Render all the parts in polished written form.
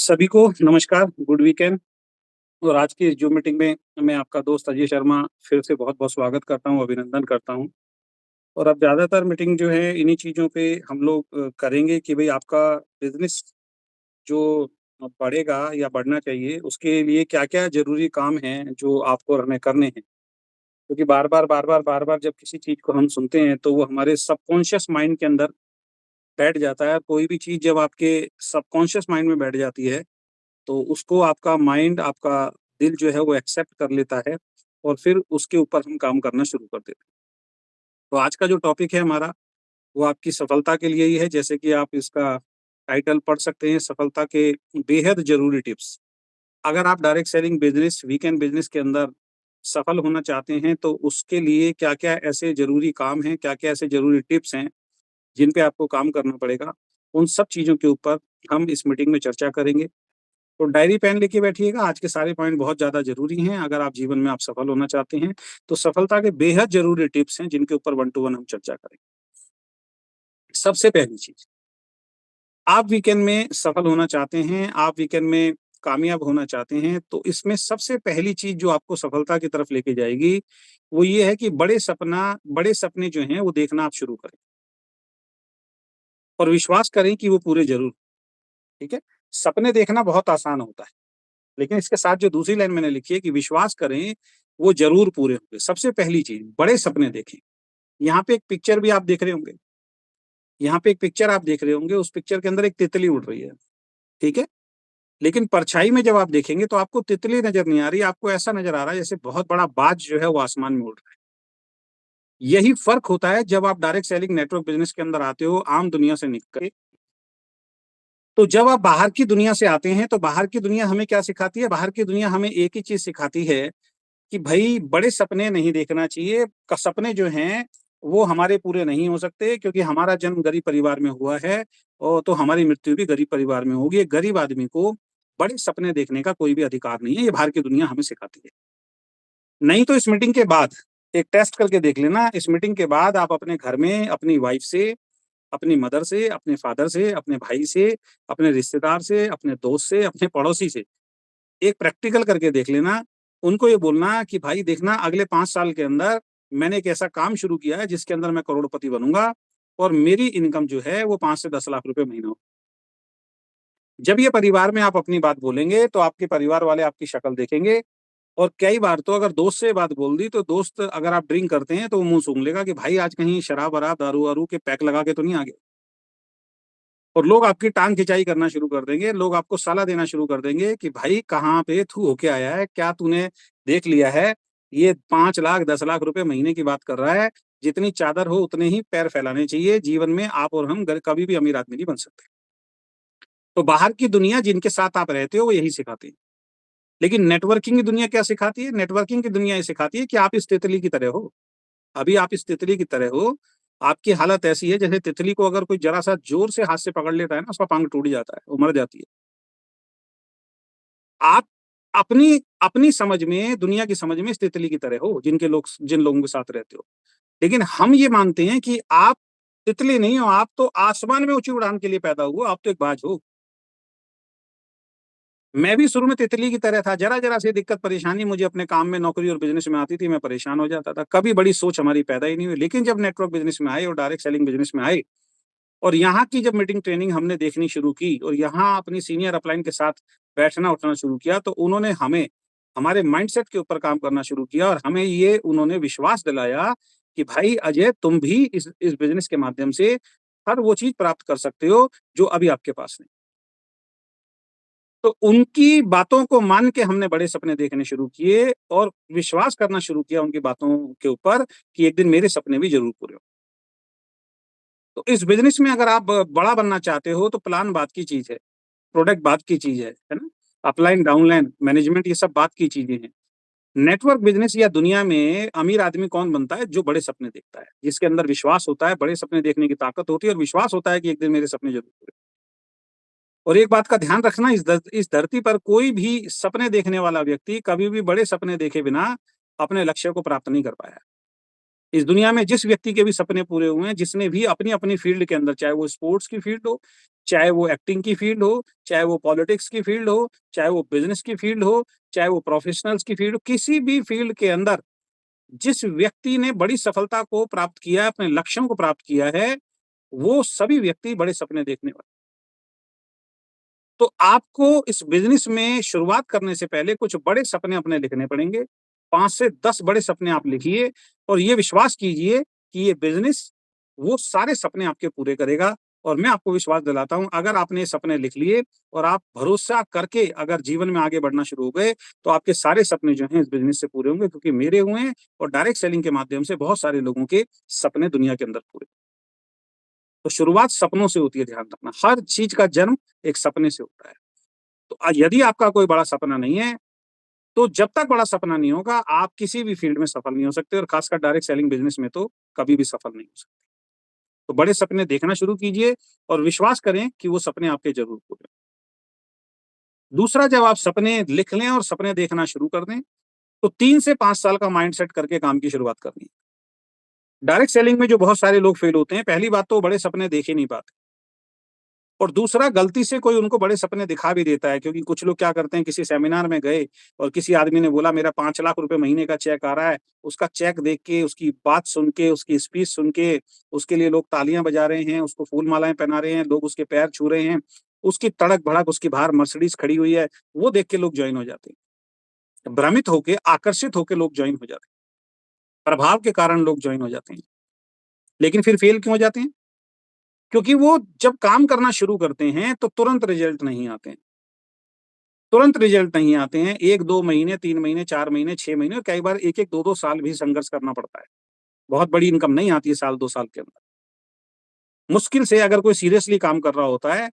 सभी को नमस्कार, गुड वीकेंड। और आज की जो मीटिंग में मैं आपका दोस्त अजय शर्मा फिर से बहुत-बहुत स्वागत करता हूँ, अभिनंदन करता हूँ। और अब ज़्यादातर मीटिंग जो है इन्हीं चीज़ों पे हम लोग करेंगे कि भई आपका बिज़नेस जो बढ़ेगा या बढ़ना चाहिए, उसके लिए क्या-क्या ज़रूरी काम हैं जो आपको और हमें करने हैं। क्योंकि बार-बार जब किसी चीज़ को हम सुनते हैं तो वो हमारे सबकॉन्शियस माइंड के अंदर बैठ जाता है। कोई भी चीज़ जब आपके सबकॉन्शियस माइंड में बैठ जाती है तो उसको आपका माइंड, आपका दिल जो है वो एक्सेप्ट कर लेता है और फिर उसके ऊपर हम काम करना शुरू कर देते हैं। तो आज का जो टॉपिक है हमारा, वो आपकी सफलता के लिए ही है, जैसे कि आप इसका टाइटल पढ़ सकते हैं, सफलता के बेहद ज़रूरी टिप्स। अगर आप direct selling business, weekend business के अंदर सफल होना चाहते हैं, तो उसके लिए क्या-क्या ऐसे ज़रूरी काम हैं, क्या-क्या ऐसे ज़रूरी टिप्स हैं, जिन पे आपको काम करना पड़ेगा, उन सब चीज़ों के ऊपर हम इस मीटिंग में चर्चा करेंगे। तो डायरी पेन लेके बैठिएगा, आज के सारे पॉइंट बहुत ज़्यादा ज़रूरी हैं, अगर आप जीवन में आप सफल होना चाहते हैं, तो सफलता के बेहद ज़रूरी टिप्स हैं, जिनके ऊपर वन टू वन हम चर्चा करेंगे। सबसे पहली चीज़, आप वीकेंड में सफल होना चाहते हैं, आप वीकेंड में कामयाब होना चाहते हैं, तो इसमें सबसे पहली चीज़ जो आपको सफलता की तरफ लेके जाएगी, वो ये है कि बड़े सपने जो हैं, वो देखना आप शुरू करें और विश्वास करें कि वो पूरे ज़रूर, ठीक है? सपने देखना बहुत आसान होता है। लेकिन इसके साथ जो दूसरी लाइन मैंने लिखी है कि विश्वास करें, वो ज़रूर पूरे होंगे। सबसे पहली चीज़, बड़े सपने देखें। यहाँ पे एक पिक्चर भी आप देख रहे होंगे। यहाँ पे एक पिक्चर आप देख रहे होंगे, उस पिक्चर के अंदर एक तितली उड़ रही है, ठीक है? लेकिन परछाई में जब आप देखेंगे तो आपको तितली नज़र नहीं आ रही, आपको ऐसा नज़र आ रहा है जैसे बहुत बड़ा बाज जो है वो आसमान में उड़ रहा है। यही फ़र्क होता है जब आप डायरेक्ट सेलिंग नेटवर्क बिज़नेस के अंदर आते हो, आम दुनिया से निकल के। तो जब आप बाहर की दुनिया से आते हैं, तो बाहर की दुनिया हमें क्या सिखाती है? बाहर की दुनिया हमें एक ही चीज़ सिखाती है कि भई बड़े सपने नहीं देखना चाहिए, क सपने जो हैं वो हमारे पूरे नहीं हो सकते क्योंकि हमारा जन्म गरीब परिवार में हुआ है और तो हमारी मृत्यु भी गरीब परिवार में होगी। एक गरीब आदमी को बड़े सपने देखने का कोई भी अधिकार नहीं है, ये बाहर की दुनिया हमें सिखाती है। नहीं तो इस मीटिंग के बाद एक टेस्ट करके देख लेना, इस मीटिंग के बाद आप अपने घर में अपनी वाइफ से, अपनी मदर से, अपने फादर से, अपने भाई से, अपने रिश्तेदार से, अपने दोस्त से, अपने पड़ोसी से एक प्रैक्टिकल करके देख लेना। उनको ये बोलना कि भाई देखना अगले 5 साल के अंदर मैंने एक ऐसा काम शुरू किया है जिसके अंदर मैं करोड़पति बनूँगा और मेरी इनकम जो है वो 5 से 10 लाख रुपए महीना हो। जब ये परिवार में आप अपनी बात बोलेंगे तो आपके परिवार वाले आपकी शक्ल देखेंगे और कई बार तो अगर दोस्त से बात बोल दी तो दोस्त अगर आप ड्रिंक करते हैं तो वो मुँह सूंघ लेगा कि भाई आज कहीं शराब-वराब, दारू-वारू के पैक लगा के तो नहीं आ गए। और लोग आपकी टाँग खिंचाई करना शुरू कर देंगे, लोग आपको सलाह देना शुरू कर देंगे कि भाई कहाँ पे थू होके आया है? क्या तूने देख लिया है? ये 5 लाख 10 लाख रुपए महीने की बात कर रहा है, जितनी चादर हो उतने ही पैर फैलाने चाहिए, जीवन में आप और हम ग कभी भी अमीर आदमी नहीं बन सकते। तो बाहर की दुनिया जिनके साथ आप रहते हो वो यही सिखाती है। लेकिन नेटवर्किंग की दुनिया क्या सिखाती है? नेटवर्किंग की दुनिया ये सिखाती है कि आप इस तितली की तरह हो। अभी आप इस तितली की तरह हो, आपकी हालत ऐसी है जैसे तितली को अगर कोई ज़रा-सा ज़ोर से हाथ से पकड़ लेता है ना, उसका पंख टूट जाता है, वो मर जाती है। आप अपनी अपनी समझ में, दुनिया की समझ में इस तितली की तरह हो, जिन लोगों के साथ रहते हो। लेकिन हम ये मानते हैं कि आप तितली नहीं हो, आप तो आसमान में ऊँची उड़ान के लिए पैदा हुए हो, आप तो एक बाज हो। मैं भी शुरू में तितली की तरह था, ज़रा-ज़रा सी दिक्कत परेशानी मुझे अपने काम में, नौकरी और बिज़नेस में आती थी, मैं परेशान हो जाता था। कभी बड़ी सोच हमारी पैदा ही नहीं हुई। लेकिन जब नेटवर्क बिज़नेस में आए और डायरेक्ट सेलिंग बिज़नेस में आए और यहाँ की जब मीटिंग ट्रेनिंग हमने देखनी शुरू की और यहाँ अपनी सीनियर अपलाइन के साथ बैठना-उठना शुरू किया, तो उन्होंने हमें हमारे माइंडसेट के ऊपर काम करना शुरू किया और हमें ये उन्होंने विश्वास दिलाया कि भाई अजय तुम भी इस बिज़नेस के माध्यम से हर वो चीज़ प्राप्त कर सकते हो, जो अभी आपके पास नहीं। तो उनकी बातों को मान के हमने बड़े सपने देखने शुरू किए और विश्वास करना शुरू किया उनकी बातों के ऊपर कि एक दिन मेरे सपने भी ज़रूर पूरे हों। तो इस बिज़नेस में अगर आप बड़ा बनना चाहते हो तो प्लान बात की चीज़ है, प्रोडक्ट बात की चीज़ है ना? अपलाइन, डाउनलाइन, मैनेजमेंट ये सब बात की चीज़ें हैं। नेटवर्क बिज़नेस या दुनिया में अमीर आदमी कौन बनता है? जो बड़े सपने देखता है, जिसके अंदर विश्वास होता है, बड़े सपने देखने की ताकत होती है और विश्वास होता है कि एक दिन मेरे सपने ज़रूर पूरे। और एक बात का ध्यान रखना इस धरती पर कोई भी सपने देखने वाला व्यक्ति कभी भी बड़े सपने देखे बिना अपने लक्ष्य को प्राप्त नहीं कर पाया। इस दुनिया में जिस व्यक्ति के भी सपने पूरे हुए हैं, जिसने भी अपनी-अपनी फ़ील्ड के अंदर, चाहे वो स्पोर्ट्स की फ़ील्ड हो, चाहे वो एक्टिंग की फील्ड हो, चाहे वो पॉलिटिक्स की फील्ड हो, चाहे वो बिज़नेस की फील्ड हो, चाहे वो प्रोफ़ेशनल्स की फील्ड हो, किसी भी फील्ड के अंदर जिस व्यक्ति ने बड़ी सफलता को प्राप्त किया है, अपने लक्ष्यों को प्राप्त किया है, वो सभी व्यक्ति बड़े सपने देखने वाले। तो आपको इस बिज़नेस में शुरुआत करने से पहले कुछ बड़े सपने अपने लिखने पड़ेंगे। 5 से 10 बड़े सपने आप लिखिए और ये विश्वास कीजिए कि ये बिज़नेस वो सारे सपने आपके पूरे करेगा और मैं आपको विश्वास दिलाता हूँ, अगर आपने ये सपने लिख लिए और आप भरोसा करके अगर जीवन में आगे बढ़ना शुरू हो गए, तो आपके सारे सपने जो हैं इस बिज़नेस से पूरे होंगे क्योंकि मेरे हुए हैं और डायरेक्ट सेलिंग के माध्यम से बहुत सारे लोगों के सपने दुनिया के अंदर पूरे। तो शुरुआत सपनों से होती है, ध्यान रखना। हर चीज़ का जन्म एक सपने से होता है। तो यदि आपका कोई बड़ा सपना नहीं है, तो जब तक बड़ा सपना नहीं होगा, आप किसी भी फ़ील्ड में सफल नहीं हो सकते और खासकर डायरेक्ट सेलिंग बिज़नेस में तो कभी भी सफल नहीं हो सकते। तो बड़े सपने देखना शुरू कीजिए और विश्वास करें कि वो सपने आपके ज़रूर पूरे हों। दूसरा, जब आप सपने लिख लें और सपने देखना शुरू कर दें, तो 3 से 5 साल का माइंडसेट करके काम की शुरुआत करनी है। डायरेक्ट सेलिंग में जो बहुत सारे लोग फेल होते हैं, पहली बात तो वो बड़े सपने देख ही नहीं पाते। और दूसरा, गलती से कोई उनको बड़े सपने दिखा भी देता है क्योंकि कुछ लोग क्या करते हैं, किसी सेमिनार में गए और किसी आदमी ने बोला मेरा 5 लाख रुपए महीने का चेक आ रहा है। उसका चेक देख के, उसकी बात सुन के, उसकी स्पीच सुन के, उसके लिए लोग तालियां बजा रहे हैं, उसको फूल मालाएं पहना रहे हैं, लोग उसके पैर छू रहे हैं, उसकी तड़क भड़क, उसकी बाहर मर्सिडीज खड़ी हुई है, वो देख के लोग ज्वाइन हो जाते हैं। भ्रमित होके, आकर्षित होके लोग ज्वाइन हो जाते हैं। प्रभाव के कारण लोग ज्वाइन हो जाते हैं। लेकिन फिर फेल क्यों हो जाते हैं? क्योंकि वो जब काम करना शुरू करते हैं तो तुरंत रिजल्ट नहीं आते हैं। तुरंत रिजल्ट नहीं आते हैं। 1-2 महीने, 3 महीने, 4 महीने, 6 महीने और कई बार 1-1, 2-2 साल भी संघर्ष करना पड़ता है। बहुत बड़ी इनकम नहीं आती है साल 2 साल के अंदर। मुश्किल से अगर कोई सीरियसली काम कर रहा होता है,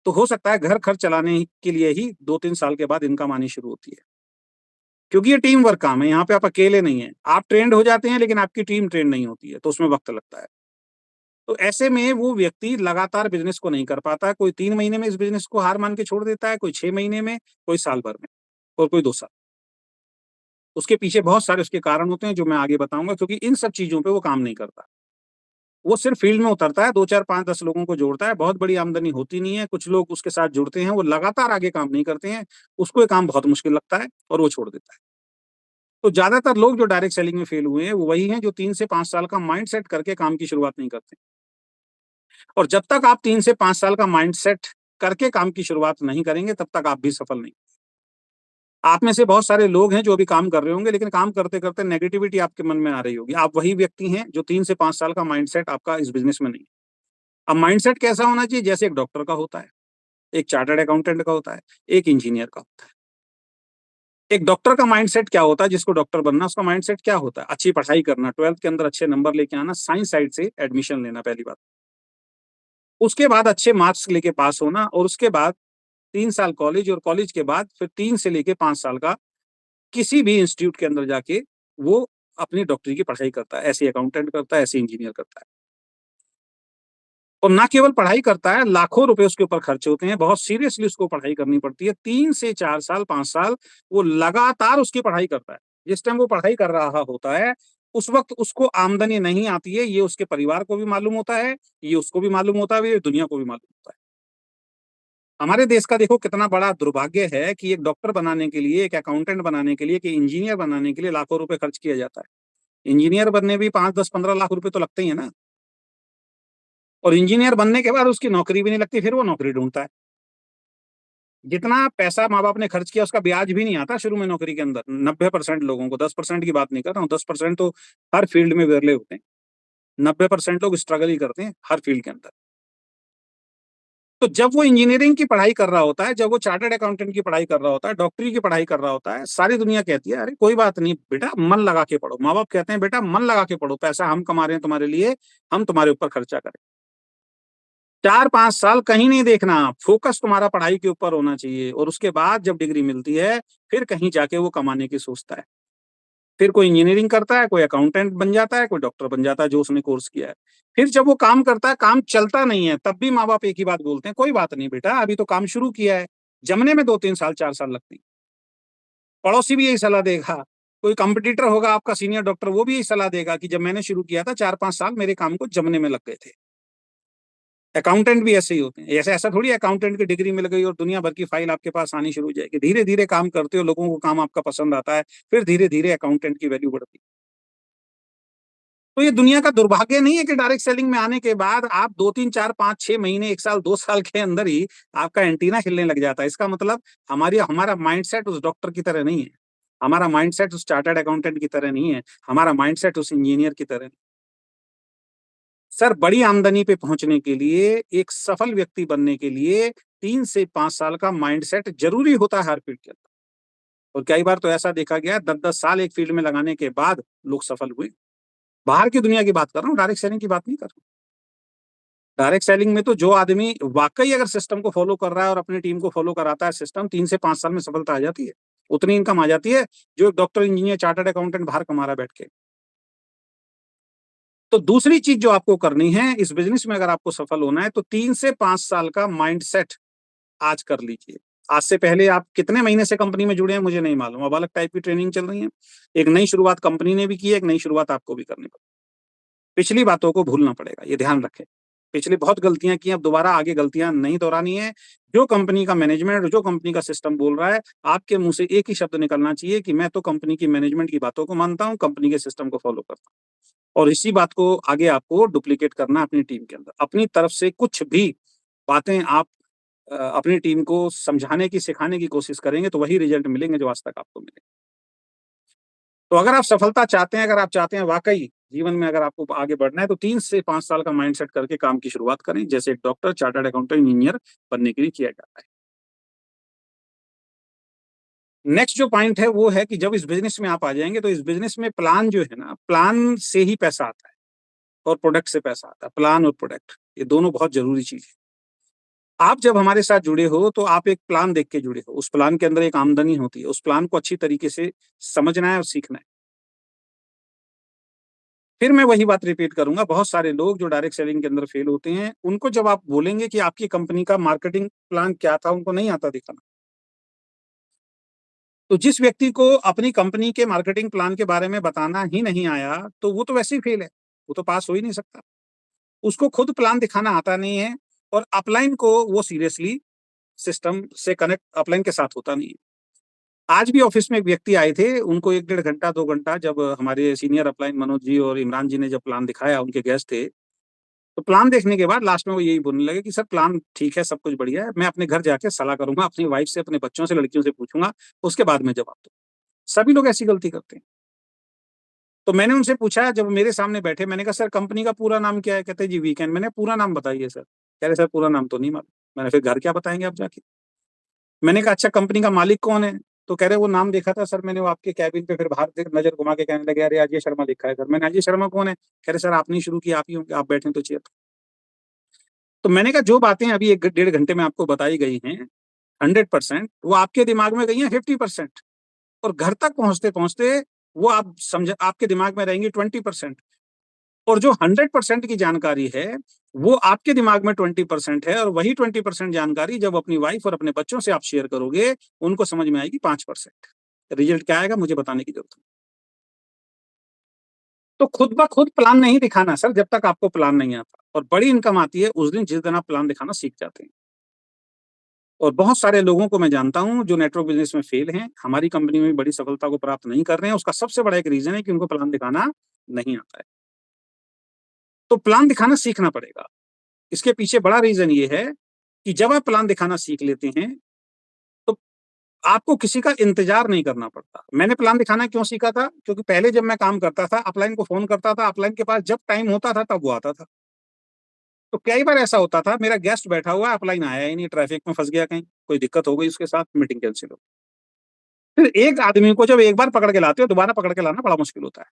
तो हो सकता है घर खर्च चलाने के लिए ही 2-3 साल के बाद इनकम आनी शुरू होती है। क्योंकि ये टीम वर्क काम है, यहाँ पे आप अकेले नहीं हैं। आप ट्रेंड हो जाते हैं लेकिन आपकी टीम ट्रेंड नहीं होती है, तो उसमें वक़्त लगता है। तो ऐसे में वो व्यक्ति लगातार बिज़नेस को नहीं कर पाता। कोई 3 महीने में इस बिज़नेस को हार मान के छोड़ देता है, कोई 6 महीने में, कोई साल भर में और कोई 2 साल। उसके पीछे बहुत सारे उसके कारण होते हैं जो मैं आगे बताऊँगा क्योंकि इन सब चीज़ों पे वो काम नहीं करता। वो सिर्फ़ फ़ील्ड में उतरता है, 2, 4, 5, 10 लोगों को जोड़ता है, बहुत बड़ी आमदनी होती नहीं है, कुछ लोग उसके साथ जुड़ते हैं, वो लगातार आगे काम नहीं करते हैं, उसको ये काम बहुत मुश्किल लगता है और वो छोड़ देता है। तो ज़्यादातर लोग जो डायरेक्ट सेलिंग में फ़ेल हुए हैं, वो वही हैं जो 3 से 5 साल का माइंडसेट करके काम की शुरुआत नहीं करते। और जब तक आप 3 से 5 साल का माइंडसेट करके काम की शुरुआत नहीं करेंगे, तब तक आप भी सफल नहीं। आप में से बहुत सारे लोग हैं जो अभी काम कर रहे होंगे, लेकिन काम करते-करते नेगेटिविटी आपके मन में आ रही होगी। आप वही व्यक्ति हैं जो 3 से 5 साल का माइंडसेट आपका इस बिज़नेस में नहीं है। अब माइंडसेट कैसा होना चाहिए? जैसे एक डॉक्टर का होता है, एक चार्टर्ड अकाउंटेंट का होता है, एक इंजीनियर का होता है। एक डॉक्टर का माइंडसेट क्या होता है? जिसको डॉक्टर बनना है, उसका माइंडसेट क्या होता है? अच्छी पढ़ाई करना, 12th के अंदर अच्छे नंबर लेके आना, साइंस साइड से एडमिशन लेना पहली बात। उसके बाद अच्छे मार्क्स लेके पास होना और उसके बाद 3 साल कॉलेज और कॉलेज के बाद फिर 3 से लेके 5 साल का किसी भी इंस्टीट्यूट के अंदर जाके वो अपनी डॉक्टरी की पढ़ाई करता है। ऐसे अकाउंटेंट करता है, ऐसे इंजीनियर करता है। और ना केवल पढ़ाई करता है, लाखों रुपए उसके ऊपर खर्च होते हैं, बहुत सीरियसली उसको पढ़ाई करनी पड़ती है। 3 से 4 साल, 5 साल वो लगातार उसकी पढ़ाई करता है। जिस टाइम वो पढ़ाई कर रहा होता है, उस वक़्त उसको आमदनी नहीं आती है, ये उसके परिवार को भी मालूम होता है, ये उसको भी मालूम होता है, ये दुनिया को भी मालूम होता है। हमारे देश का देखो कितना बड़ा दुर्भाग्य है कि एक डॉक्टर बनाने के लिए, एक अकाउंटेंट बनाने के लिए, कि इंजीनियर बनाने के लिए लाखों रुपए खर्च किया जाता है। इंजीनियर बनने भी 5, 10, 15 लाख रुपए तो लगते ही है ना। और इंजीनियर बनने के बाद उसकी नौकरी भी नहीं लगती, फिर वो नौकरी ढूँढता है। जितना पैसा माँ-बाप ने खर्च किया उसका ब्याज भी नहीं आता शुरू में नौकरी के अंदर, 90% लोगों को, 10% की बात नहीं कर रहा हूँ, 10% तो हर फील्ड में विरले होते हैं। 90% लोग स्ट्रगल ही करते हैं हर फील्ड के अंदर। तो जब वो इंजीनियरिंग की पढ़ाई कर रहा होता है, जब वो चार्टर्ड अकाउंटेंट की पढ़ाई कर रहा होता है, डॉक्टरी की पढ़ाई कर रहा होता है, सारी दुनिया कहती है, "अरे कोई बात नहीं बेटा, मन लगा के पढ़ो।" माँ-बाप कहते हैं, "बेटा मन लगा के पढ़ो, पैसा हम कमा रहे हैं तुम्हारे लिए, हम तुम्हारे ऊपर खर्चा करें।" 4-5 साल कहीं नहीं देखना, फ़ोकस तुम्हारा पढ़ाई के ऊपर होना चाहिए और उसके बाद जब डिग्री मिलती है, फिर कहीं जाके वो कमाने की सोचता है। फिर कोई इंजीनियरिंग करता है, कोई अकाउंटेंट बन जाता है, कोई डॉक्टर बन जाता है जो उसने कोर्स किया है। फिर जब वो काम करता है, काम चलता नहीं है, तब भी माँ-बाप एक ही बात बोलते हैं, "कोई बात नहीं बेटा, अभी तो काम शुरू किया है, जमने में 2-3 साल, 4 साल लगते हैं।" पड़ोसी भी यही सलाह देगा, कोई कॉम्पिटिटर होगा आपका सीनियर डॉक्टर, वो भी यही सलाह देगा कि जब मैंने शुरू किया था 4-5 साल मेरे काम को जमने में लग गए थे। अकाउंटेंट भी ऐसे ही होते हैं। ऐसे ऐसा थोड़ी अकाउंटेंट की डिग्री मिल गई और दुनिया भर की फाइल आपके पास आनी शुरू हो जाएगी। धीरे-धीरे काम करते हो, लोगों को काम आपका पसंद आता है, फिर धीरे-धीरे अकाउंटेंट की वैल्यू बढ़ती है। तो ये दुनिया का दुर्भाग्य नहीं है कि डायरेक्ट सेलिंग में आने के बाद आप 2, 3, 4, 5, 6 महीने, 1 साल, 2 साल के अंदर ही आपका एंटीना हिलने लग जाता है। इसका मतलब हमारा माइंडसेट उस डॉक्टर की तरह नहीं है। हमारा माइंडसेट उस चार्टर्ड अकाउंटेंट की तरह नहीं है। हमारा माइंडसेट उस इंजीनियर की तरह नहीं। सर, बड़ी आमदनी पे पहुंचने के लिए, एक सफल व्यक्ति बनने के लिए 3 से 5 साल का माइंडसेट ज़रूरी होता है हर फील्ड के अंदर। और कई बार तो ऐसा देखा गया है 10-10 साल एक फील्ड में लगाने के बाद लोग सफल हुए। बाहर की दुनिया की बात कर रहा हूँ, डायरेक्ट सेलिंग की बात नहीं कर रहा हूँ। डायरेक्ट सेलिंग में तो जो आदमी वाक़ई अगर सिस्टम को फ़ॉलो कर रहा है और अपनी टीम को फ़ॉलो कराता है सिस्टम, 3 से 5 साल में सफलता आ जाती है। उतनी इनकम आ जाती है जो एक डॉक्टर, इंजीनियर, चार्टर्ड अकाउंटेंट बाहर कमा रहा है बैठ के। तो दूसरी चीज़ जो आपको करनी है इस बिज़नेस में, अगर आपको सफल होना है तो 3 से 5 साल का माइंडसेट आज कर लीजिए। आज से पहले आप कितने महीने से कंपनी में जुड़े हैं मुझे नहीं मालूम। अब अलग टाइप की ट्रेनिंग चल रही है। एक नई शुरुआत कंपनी ने भी की है, एक नई शुरुआत आपको भी करनी पड़ेगी। पिछली बातों को भूलना पड़ेगा, ये ध्यान रखें। पिछली बहुत गलतियाँ की, अब दोबारा आगे गलतियाँ नहीं दोहरानी है। जो कंपनी का मैनेजमेंट, जो कंपनी का सिस्टम बोल रहा है, आपके मुँह से एक ही शब्द निकलना चाहिए कि मैं तो कंपनी की मैनेजमेंट की बातों को मानता हूँ, कंपनी के सिस्टम को फ़ॉलो करता हूँ। और इसी बात को आगे आपको डुप्लीकेट करना है अपनी टीम के अंदर। अपनी तरफ से कुछ भी बातें आप अपनी टीम को समझाने की, सिखाने की कोशिश करेंगे तो वही रिजल्ट मिलेंगे जो आज तक आपको मिले। तो अगर आप सफलता चाहते हैं, अगर आप चाहते हैं वाक़ई जीवन में अगर आपको आगे बढ़ना है तो 3 से 5 साल का माइंडसेट करके काम की शुरुआत करें, जैसे एक डॉक्टर, चार्टर्ड अकाउंटेंट, इंजीनियर बनने के लिए किया जाता है। नेक्स्ट जो पॉइंट है वो है कि जब इस बिज़नेस में आप आ जाएँगे तो इस बिज़नेस में प्लान जो है ना, प्लान से ही पैसा आता है और प्रोडक्ट से पैसा आता है। प्लान और प्रोडक्ट ये दोनों बहुत ज़रूरी चीज़ है। आप जब हमारे साथ जुड़े हो तो आप एक प्लान देख के जुड़े हो। उस प्लान के अंदर एक आमदनी होती है। उस प्लान को अच्छी तरीके से समझना है और सीखना है। फिर मैं वही बात रिपीट करूँगा, बहुत सारे लोग जो डायरेक्ट सेलिंग के अंदर फेल होते हैं, उनको जब आप बोलेंगे कि आपकी कंपनी का मार्केटिंग प्लान क्या था, उनको नहीं आता दिखाना। तो जिस व्यक्ति को अपनी कंपनी के मार्केटिंग प्लान के बारे में बताना ही नहीं आया, तो वो तो वैसे ही फेल है। वो तो पास हो ही नहीं सकता। उसको खुद प्लान दिखाना आता नहीं है और अपलाइन को वो सीरियसली सिस्टम से कनेक्ट अपलाइन के साथ होता नहीं है। आज भी ऑफिस में एक व्यक्ति आए थे, उनको 1 डेढ़ घंटा, 2 घंटा जब हमारे सीनियर अपलाइन मनोज जी और इमरान जी ने जब प्लान दिखाया, उनके गेस्ट थे, तो प्लान देखने के बाद लास्ट में वो यही बोलने लगे कि सर प्लान ठीक है, सब कुछ बढ़िया है, मैं अपने घर जाके सलाह करूँगा, अपनी वाइफ से, अपने बच्चों से, लड़कियों से पूछूँगा, उसके बाद मैं जवाब दूँगा। सभी लोग ऐसी गलती करते हैं। तो मैंने उनसे पूछा जब मेरे सामने बैठे, मैंने कहा सर कंपनी का पूरा नाम क्या है? कहते जी वीकेंड। मैंने पूरा नाम बताइए सर। कह रहे सर पूरा नाम तो नहीं मालूम। मैंने फिर घर क्या बताएँगे आप जाके? मैंने कहा अच्छा कंपनी का मालिक कौन है? तो कह रहे वो नाम देखा था सर मैंने, वो आपके केबिन पे, फिर बाहर से नज़र घुमा के कहने लगे अरे अजय शर्मा लिखा है सर। मैंने अजय शर्मा कौन है? कह रहे सर आपने ही शुरू किया, आप ही होंगे, आप बैठे हैं तो चेयर पे। तो मैंने कहा जो बातें अभी 1 डेढ़ घंटे में आपको बताई गई हैं 100% वो आपके दिमाग में गई हैं 50% और घर तक पहुँचते-पहुँचते वो आप समझ आपके दिमाग में रहेंगी 20%। और जो 100% की जानकारी है, वो आपके दिमाग में 20% है और वही 20% जानकारी जब अपनी वाइफ और अपने बच्चों से आप शेयर करोगे, उनको समझ में आएगी 5%। रिज़ल्ट क्या आएगा मुझे बताने की ज़रूरत नहीं। तो खुद ब खुद प्लान नहीं दिखाना सर जब तक आपको प्लान नहीं आता और बड़ी इनकम आती है उस दिन जिस दिन आप प्लान दिखाना सीख जाते हैं। और बहुत सारे लोगों को मैं जानता हूँ जो नेटवर्क बिज़नेस में फेल हैं, हमारी कंपनी में भी बड़ी सफलता को प्राप्त नहीं कर रहे हैं, उसका सबसे बड़ा एक रीज़न है कि उनको प्लान दिखाना नहीं आता है। तो प्लान दिखाना सीखना पड़ेगा। इसके पीछे बड़ा रीज़न ये है कि जब आप प्लान दिखाना सीख लेते हैं, तो आपको किसी का इंतज़ार नहीं करना पड़ता। मैंने प्लान दिखाना क्यों सीखा था? क्योंकि पहले जब मैं काम करता था, अपलाइन को फ़ोन करता था, अपलाइन के पास जब टाइम होता था, तब वो आता था। तो कई बार ऐसा होता था, मेरा गेस्ट बैठा हुआ है, अपलाइन आया ही नहीं, ट्रैफ़िक में फँस गया कहीं, कोई दिक्कत हो गई उसके साथ, मीटिंग कैंसल हो गई। फिर एक आदमी को जब एक बार पकड़ के लाते हो, दोबारा पकड़ के लाना बड़ा मुश्किल होता है।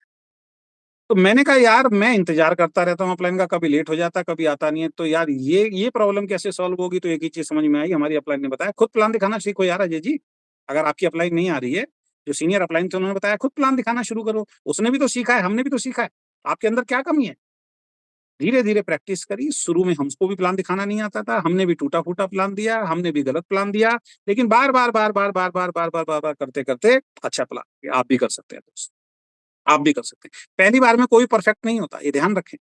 तो मैंने कहा यार मैं इंतज़ार करता रहता हूँ अपलाइन का, कभी लेट हो जाता है, कभी आता नहीं है, तो यार ये प्रॉब्लम कैसे सॉल्व होगी? तो एक ही चीज़ समझ में आई, हमारी अपलाइन ने बताया, खुद प्लान दिखाना सीखो यार अजय जी। अगर आपकी अपलाइन नहीं आ रही है, जो सीनियर अपलाइन थे उन्होंने बताया खुद प्लान दिखाना शुरू करो। उसने भी तो सीखा है, हमने भी तो सीखा है। आपके अंदर क्या कमी है? धीरे-धीरे प्रैक्टिस करी, शुरू में हमको भी प्लान दिखाना नहीं आता था, हमने भी टूटा-फूटा प्लान दिया, हमने भी गलत प्लान दिया, लेकिन बार-बार, बार-बार, बार-बार, बार-बार, बार-बार करते-करते अच्छा प्लान आप भी कर सकते हैं दोस्त, आप भी कर सकते हैं। पहली बार में कोई परफेक्ट नहीं होता, ये ध्यान रखें।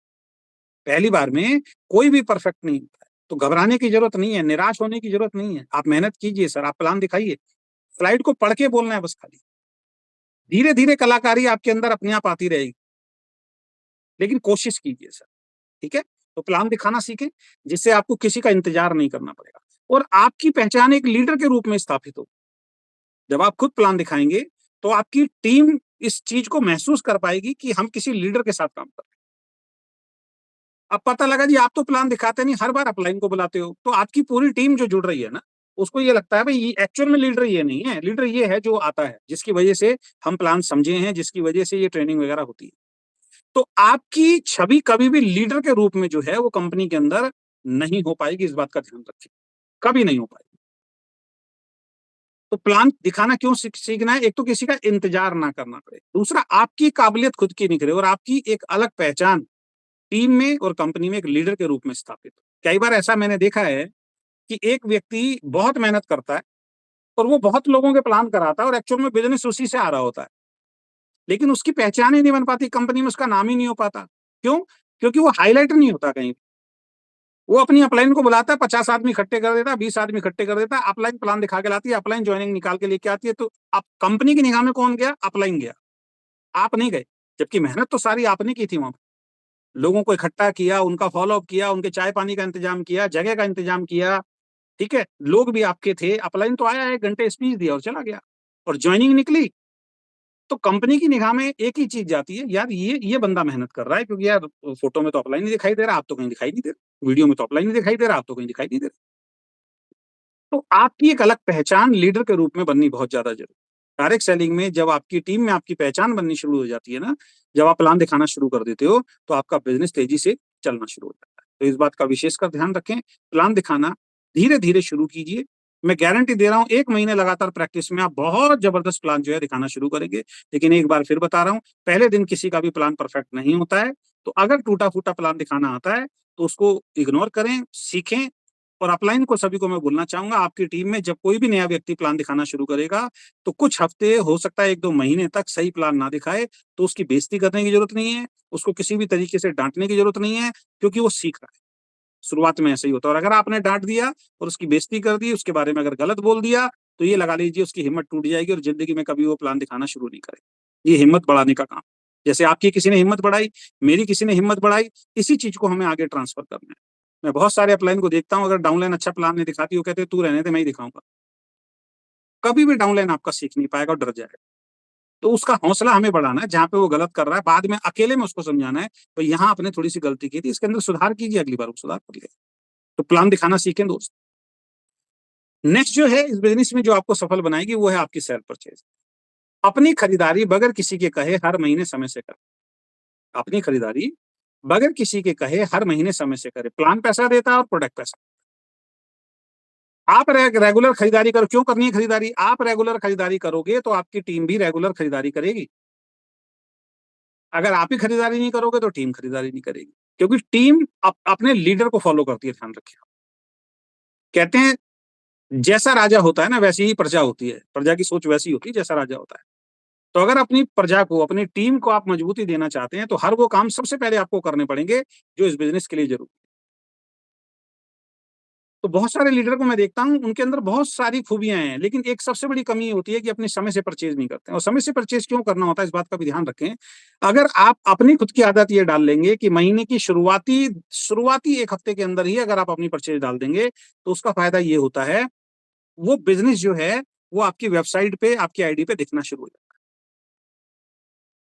पहली बार में कोई भी परफेक्ट नहीं होता है। तो घबराने की जरूरत नहीं है, निराश होने की जरूरत नहीं है। आप मेहनत कीजिए सर, आप प्लान दिखाइए, स्लाइड को पढ़ के बोलना है बस खाली। धीरे धीरे कलाकारी आपके अंदर अपने आप आती रहेगी, लेकिन कोशिश कीजिए सर। ठीक है, तो प्लान दिखाना सीखें, जिससे आपको किसी का इंतजार नहीं करना पड़ेगा और आपकी पहचान एक लीडर के रूप में स्थापित हो। जब आप खुद प्लान दिखाएंगे तो आपकी टीम इस चीज को महसूस कर पाएगी कि हम किसी लीडर के साथ काम कर रहे हैं। अब पता लगा जी आप तो प्लान दिखाते नहीं, हर बार अपलाइन को बुलाते हो, तो आपकी पूरी टीम जो जुड़ रही है ना, उसको ये लगता है भाई ये एक्चुअल में लीडर ये नहीं है, लीडर ये है जो आता है, जिसकी वजह से हम प्लान समझे हैं, जिसकी वजह से ये ट्रेनिंग वगैरह होती है। तो आपकी छवि कभी भी लीडर के रूप में जो है वो कंपनी के अंदर नहीं हो पाएगी, इस बात का ध्यान रखें, कभी नहीं हो पाएगी। तो प्लान दिखाना क्यों सीखना है? एक तो किसी का इंतजार ना करना पड़े, दूसरा आपकी काबिलियत खुद की निखरे और आपकी एक अलग पहचान टीम में और कंपनी में एक लीडर के रूप में स्थापित हो। कई बार ऐसा मैंने देखा है कि एक व्यक्ति बहुत मेहनत करता है और वो बहुत लोगों के प्लान कराता है और एक्चुअल में बिजनेस उसी से आ रहा होता है, लेकिन उसकी पहचान ही नहीं बन पाती, कंपनी में उसका नाम ही नहीं हो पाता। क्यों? क्योंकि वो हाईलाइट नहीं होता कहीं। वो अपनी अपलाइन को बुलाता है, 50 आदमी इकट्ठे कर देता है, 20 आदमी इकट्ठे कर देता है, अपलाइन प्लान दिखा के लाती है, अपलाइन ज्वाइनिंग निकाल के लेके आती है। तो अब कंपनी की निगाह में कौन गया? अपलाइन गया, आप नहीं गए। जबकि मेहनत तो सारी आपने की थी वहां। लोगों को इकट्ठा किया, उनका फॉलो अप किया, उनके चाय पानी का इंतजाम किया, जगह का इंतजाम किया। ठीक है, लोग भी आपके थे, अपलाइन तो आया, 1 घंटे स्पीच दिया और चला गया, और ज्वाइनिंग निकली। तो कंपनी की निगाह में एक ही चीज जाती है, यार ये बंदा मेहनत कर रहा है, क्योंकि यार फोटो में तो अपलाइन नहीं दिखाई दे रहा, आप तो कहीं दिखाई नहीं दे रहे, वीडियो में तो अपलाइन नहीं दिखाई दे रहा, आप तो कहीं दिखाई नहीं दे रहे। तो आपकी एक अलग पहचान लीडर के रूप में बननी बहुत ज्यादा जरूरी है। डायरेक्ट सेलिंग में जब आपकी टीम में आपकी पहचान बननी शुरू हो जाती है ना, जब आप प्लान दिखाना शुरू कर देते हो, तो आपका बिजनेस तेजी से चलना शुरू हो जाता है। तो इस बात का विशेषकर ध्यान रखें, प्लान दिखाना धीरे धीरे शुरू कीजिए। मैं गारंटी दे रहा हूं, 1 महीने लगातार प्रैक्टिस में आप बहुत जबरदस्त प्लान जो है दिखाना शुरू करेंगे। लेकिन एक बार फिर बता रहा हूं, पहले दिन किसी का भी प्लान परफेक्ट नहीं होता है। तो अगर टूटा फूटा प्लान दिखाना आता है तो उसको इग्नोर करें, सीखें। और अपलाइन को सभी को मैं बोलना चाहूंगा, आपकी टीम में जब कोई भी नया व्यक्ति प्लान दिखाना शुरू करेगा, तो कुछ हफ्ते, हो सकता है 1-2 महीने तक सही प्लान ना दिखाए, तो उसकी बेइज्जती करने की जरूरत नहीं है, उसको किसी भी तरीके से डांटने की जरूरत नहीं है, क्योंकि वो सीख रहा है। शुरुआत में ऐसा ही होता है, और अगर आपने डांट दिया और उसकी बेइज्जती कर दी, उसके बारे में अगर गलत बोल दिया, तो ये लगा लीजिए उसकी हिम्मत टूट जाएगी और जिंदगी में कभी वो प्लान दिखाना शुरू नहीं करेगा। ये हिम्मत बढ़ाने का काम, जैसे आपकी किसी ने हिम्मत बढ़ाई, मेरी किसी ने हिम्मत बढ़ाई, इसी चीज को हमें आगे ट्रांसफर करना है। मैं बहुत सारे अपलाइन को देखता हूँ, अगर डाउनलाइन अच्छा प्लान नहीं दिखाती, वो कहते तू रहने दे, मैं ही दिखाऊंगा। कभी भी डाउनलाइन आपका सीख नहीं पाएगा और डर जाएगा। तो उसका हौसला हमें बढ़ाना है, जहां पे वो गलत कर रहा है बाद में अकेले में उसको समझाना है, तो यहाँ आपने थोड़ी सी गलती की थी, इसके अंदर सुधार कीजिए, अगली बार वो सुधार कर ले। तो प्लान दिखाना सीखें दोस्त। नेक्स्ट जो है इस बिजनेस में जो आपको सफल बनाएगी, वो है आपकी सेल्फ परचेज। अपनी खरीदारी बगैर किसी के कहे हर महीने समय से करें। अपनी खरीदारी बगैर किसी के कहे हर महीने समय से करें। प्लान पैसा देता है और प्रोडक्ट पैसा। आप रेगुलर खरीदारी करो। क्यों करनी है खरीदारी? आप रेगुलर खरीदारी करोगे तो आपकी टीम भी रेगुलर खरीदारी करेगी। अगर आप ही खरीदारी नहीं करोगे तो टीम खरीदारी नहीं करेगी, क्योंकि टीम अपने लीडर को फॉलो करती है, ध्यान रखिए। कहते हैं जैसा राजा होता है ना, वैसी ही प्रजा होती है, प्रजा की सोच वैसी होती है जैसा राजा होता है। तो अगर अपनी प्रजा को, अपनी टीम को आप मजबूती देना चाहते हैं, तो हर वो काम सबसे पहले आपको करने पड़ेंगे जो इस बिजनेस के लिए जरूरी है। तो बहुत सारे लीडर को मैं देखता हूँ, उनके अंदर बहुत सारी खूबियां हैं, लेकिन एक सबसे बड़ी कमी ये होती है कि अपने समय से परचेज नहीं करते। और समय से परचेज क्यों करना होता है, इस बात का भी ध्यान रखें। अगर आप अपनी खुद की आदत ये डाल लेंगे कि महीने की शुरुआती शुरुआती 1 हफ्ते के अंदर ही अगर आप अपनी परचेज डाल देंगे, तो उसका फायदा ये होता है, वो बिजनेस जो है वो आपकी वेबसाइट पे, आपकी आईडी पे दिखना शुरू हो जाएगा।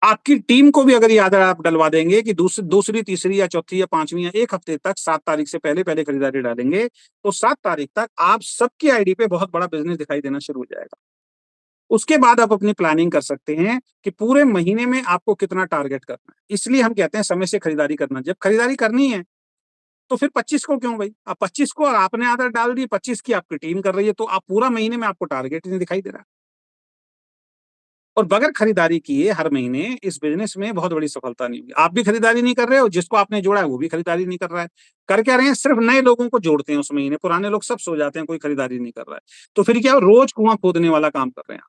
आपकी टीम को भी अगर ये आदत आप डलवा देंगे कि दूसरी, तीसरी या चौथी या पांचवी या 1 हफ्ते तक 7 तारीख से पहले पहले खरीदारी डालेंगे, तो 7 तारीख तक आप सबकी आईडी पे बहुत बड़ा बिजनेस दिखाई देना शुरू हो जाएगा। उसके बाद आप अपनी प्लानिंग कर सकते हैं कि पूरे महीने में आपको कितना टारगेट करना है। इसलिए हम कहते हैं समय से खरीदारी करना। जब खरीदारी करनी है तो फिर 25 को क्यों भाई? आप 25 को आपने आदत डाल दी, 25 की आपकी टीम कर रही है, तो आप पूरा महीने में आपको टारगेट ही नहीं दिखाई दे रहा। और बगैर खरीदारी किए हर महीने इस बिजनेस में बहुत बड़ी सफलता नहीं होगी। आप भी खरीदारी नहीं कर रहे हो, जिसको आपने जोड़ा है वो भी खरीदारी नहीं कर रहा है। कर क्या रहे हैं? सिर्फ नए लोगों को जोड़ते हैं उस महीने, पुराने लोग सब सो जाते हैं, कोई खरीदारी नहीं कर रहा है। तो फिर क्या, रोज कुआं खोदने वाला काम कर रहे हैं।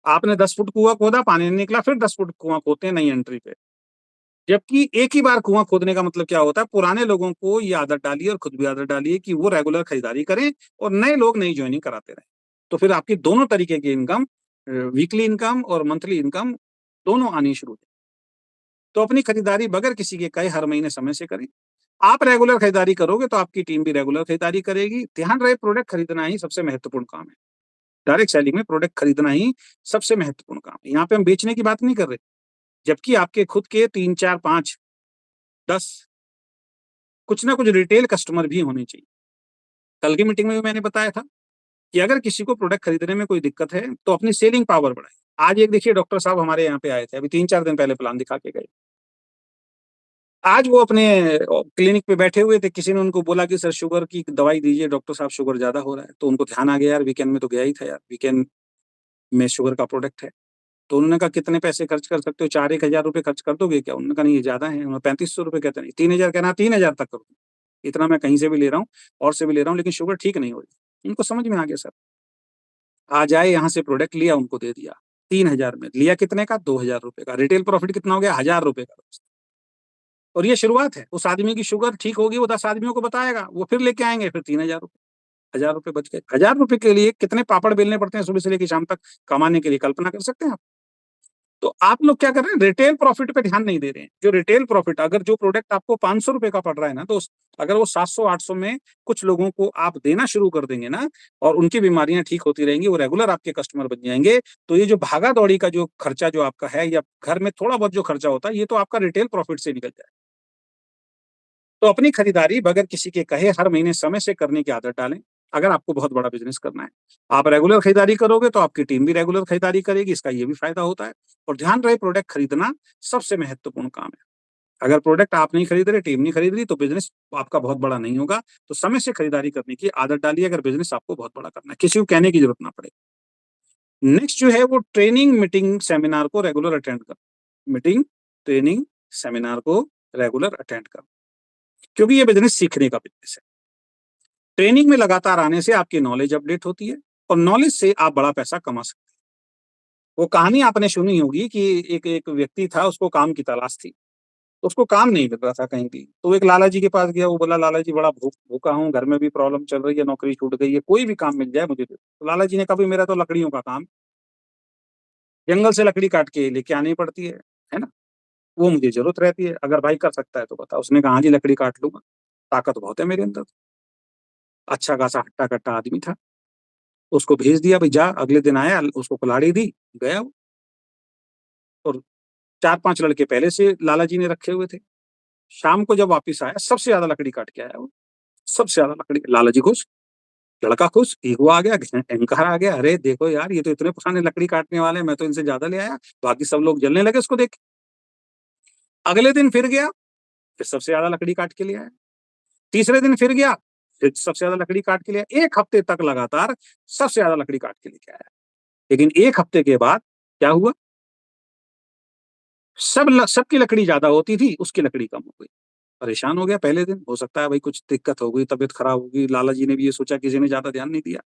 आपने 10 फुट कुआं खोदा, पानी नहीं निकला, फिर 10 फुट कुआं खोदते हैं नई एंट्री पे। जबकि एक ही बार कुआँ खोदने का मतलब क्या होता है, पुराने लोगों को ये आदत डालिए और खुद भी आदत डालिए कि वो रेगुलर खरीदारी करें और नए लोग नई जॉइनिंग कराते रहें। तो फिर आपकी दोनों तरीके की इनकम वीकली इनकम और मंथली इनकम दोनों आनी शुरू हो जाए। तो अपनी खरीदारी बगैर किसी के कहे हर महीने समय से करें। आप रेगुलर खरीदारी करोगे तो आपकी टीम भी रेगुलर खरीदारी करेगी। ध्यान रहे प्रोडक्ट खरीदना ही सबसे महत्वपूर्ण काम है। डायरेक्ट सेलिंग में प्रोडक्ट खरीदना ही सबसे महत्वपूर्ण काम है। यहाँ पे हम बेचने की बात नहीं कर रहे। जबकि आपके खुद के 3, 4, 5, 10 कुछ ना कुछ रिटेल कस्टमर भी होने चाहिए। कल की मीटिंग में भी मैंने बताया था कि अगर किसी को प्रोडक्ट खरीदने में कोई दिक्कत है तो अपनी सेलिंग पावर बढ़ाए। आज एक देखिए डॉक्टर साहब हमारे यहाँ पे आए थे, अभी 3-4 दिन पहले प्लान दिखा के गए। आज वो अपने क्लिनिक पे बैठे हुए थे, किसी ने उनको बोला कि सर शुगर की दवाई दीजिए, डॉक्टर साहब शुगर ज़्यादा हो रहा है। तो उनको ध्यान आ गया यार वीकेंड में तो गया ही था यार, वीकेंड में शुगर का प्रोडक्ट है। तो उन्होंने कहा कितने पैसे खर्च कर सकते हो? 4-1 हज़ार रुपए खर्च कर दोगे क्या? उन्होंने कहा नहीं ये ज़्यादा है। उन्होंने 3500 रुपए कहते नहीं 3000 कहना 3000 तक करो। इतना मैं कहीं से भी ले रहा हूँ और से भी ले रहा हूँ लेकिन शुगर ठीक नहीं हो रही। उनको समझ में आ गया सर। आज आए यहाँ से प्रोडक्ट लिया उनको दे दिया 3000 में। लिया कितने का? 2000 रुपए का। रिटेल प्रॉफिट कितना हो गया? 1000 रुपए का। और ये शुरुआत है। उस आदमी की शुगर ठीक होगी, वो 10 आदमियों को बताएगा, वो फिर लेके आएँगे, फिर 3000 रुपए, 1000 रुपए बच गए। 1000 रुपए के लिए कितने पापड़ बेलने पड़ते हैं सुबह से लेके शाम तक कमाने के लिए, कल्पना कर सकते हैं आप? तो आप लोग क्या कर रहे हैं, रिटेल प्रॉफिट पे ध्यान नहीं दे रहे हैं। जो रिटेल प्रॉफिट अगर जो प्रोडक्ट आपको ₹500 का पड़ रहा है ना, तो अगर वो 700-800 में कुछ लोगों को आप देना शुरू कर देंगे ना और उनकी बीमारियाँ ठीक होती रहेंगी, वो रेगुलर आपके कस्टमर बन जाएँगे, तो ये जो भागा-दौड़ी का जो खर्चा जो आपका है या घर में थोड़ा बहुत जो खर्चा होता है, ये तो आपका रिटेल प्रॉफिट से निकल जाएगा। तो अपनी खरीदारी बगैर किसी के कहे हर महीने समय से करने की आदत डालें, अगर आपको बहुत बड़ा बिज़नेस करना है। आप रेगुलर खरीदारी करोगे तो आपकी टीम भी रेगुलर खरीदारी करेगी, इसका ये भी फ़ायदा होता है। और ध्यान रहे प्रोडक्ट खरीदना सबसे महत्वपूर्ण काम है। अगर प्रोडक्ट आप नहीं खरीद रहे, टीम नहीं खरीद रही तो बिज़नेस आपका बहुत बड़ा नहीं होगा। तो समय से खरीदारी करने की आदत डालिए अगर बिज़नेस आपको बहुत बड़ा करना है, किसी को कहने की ज़रूरत ना पड़े। नेक्स्ट जो है वो ट्रेनिंग, मीटिंग, सेमिनार को रेगुलर अटेंड करना। मीटिंग, ट्रेनिंग, सेमिनार को रेगुलर अटेंड करना, क्योंकि ये बिज़नेस सीखने का बिज़नेस है। ट्रेनिंग में लगातार आने से आपकी नॉलेज अपडेट होती है और नॉलेज से आप बड़ा पैसा कमा सकते हैं। वो कहानी आपने सुनी होगी कि एक एक व्यक्ति था, उसको काम की तलाश थी। उसको काम नहीं मिल रहा था कहीं भी। तो वो एक लाला जी के पास गया, वो बोला लाला जी बड़ा भूखा हूँ, घर में भी प्रॉब्लम चल रही है, नौकरी छूट गई है, कोई भी काम मिल जाए मुझे दे दो। तो लाला जी ने कहा, "भई मेरा तो लकड़ियों का काम, जंगल से लकड़ी काट के लेके आनी पड़ती है ना? वो मुझे ज़रूरत रहती है, अगर भाई कर सकता है तो बता।" उसने कहा, "हाँ जी, लकड़ी काट लूँगा, ताकत बहुत है मेरे अंदर।" अच्छा खासा हट्टा-कट्टा आदमी था। उसको भेज दिया, "भई जा।" अगले दिन आया, उसको कुल्हाड़ी दी, गया वो और 4-5 लड़के पहले से लाला जी ने रखे हुए थे। शाम को जब वापिस आया, सबसे ज़्यादा लकड़ी काट के आया वो, सबसे ज़्यादा लकड़ी। लाला जी खुश, लड़का खुश, ईगो आ गया, अहंकार आ गया, "अरे देखो यार, ये तो इतने पुराने लकड़ी काटने वाले हैं, मैं तो इनसे ज़्यादा ले आया।" बाकी सब लोग जलने लगे उसको देख के। अगले दिन फिर गया, फिर सबसे ज़्यादा लकड़ी काट के ले आया। तीसरे दिन फिर गया, फिर सबसे ज़्यादा लकड़ी काट के ले आया। 1 हफ्ते तक लगातार सबसे ज़्यादा लकड़ी काट के लेके आया। लेकिन 1 हफ्ते के बाद क्या हुआ? सबकी लकड़ी ज़्यादा होती थी, उसकी लकड़ी कम हो गई। परेशान हो गया पहले दिन, हो सकता है भाई कुछ दिक्कत हो गई, तबीयत खराब हो गई, लाला जी ने भी ये सोचा किसी ने ज़्यादा ध्यान नहीं दिया।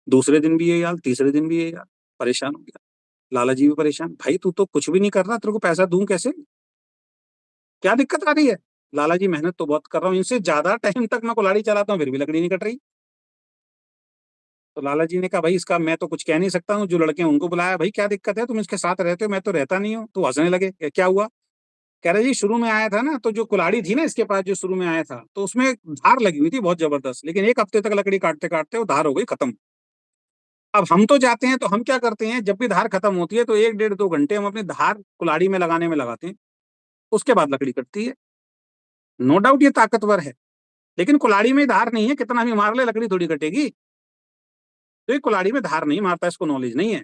दूसरे दिन भी यही हाल, तीसरे दिन भी यही हाल, परेशान हो गया। लाला जी भी परेशान, "भाई तू तो कुछ भी नहीं कर रहा, तेरे को पैसा दूँ कैसे? क्या दिक्कत आ रही है?" लाला जी मेहनत तो बहुत कर रहा हूँ, इनसे ज़्यादा टाइम तक मैं कुल्हाड़ी चलाता हूँ, फिर भी लकड़ी नहीं कट रही। तो लाला जी ने कहा, "भाई इसका मैं तो कुछ कह नहीं सकता हूँ, जो लड़के हैं उनको बुलाया, भाई क्या दिक्कत है? तुम इसके साथ रहते हो, मैं तो रहता नहीं हूँ।" तो हँसने लगे, "क्या हुआ?" कह रहे जी शुरू में आया था ना, तो जो कुल्हाड़ी थी ना इसके पास जो शुरू में आया था, तो उसमें धार लगी हुई थी बहुत ज़बरदस्त, लेकिन 1 हफ्ते तक लकड़ी काटते-काटते वो धार हो गई खत्म। अब हम तो जाते हैं, तो हम क्या करते हैं, जब भी धार खत्म होती है, तो 1 डेढ़ 2 घंटे हम अपनी धार कुल्हाड़ी में लगाने में लगाते हैं, उसके बाद लकड़ी कटती है। नो डाउट ये ताकतवर है, लेकिन कुल्हाड़ी में धार नहीं है, कितना भी मार ले लकड़ी थोड़ी कटेगी। तो ये कुल्हाड़ी में धार नहीं मारता, इसको नॉलेज नहीं है।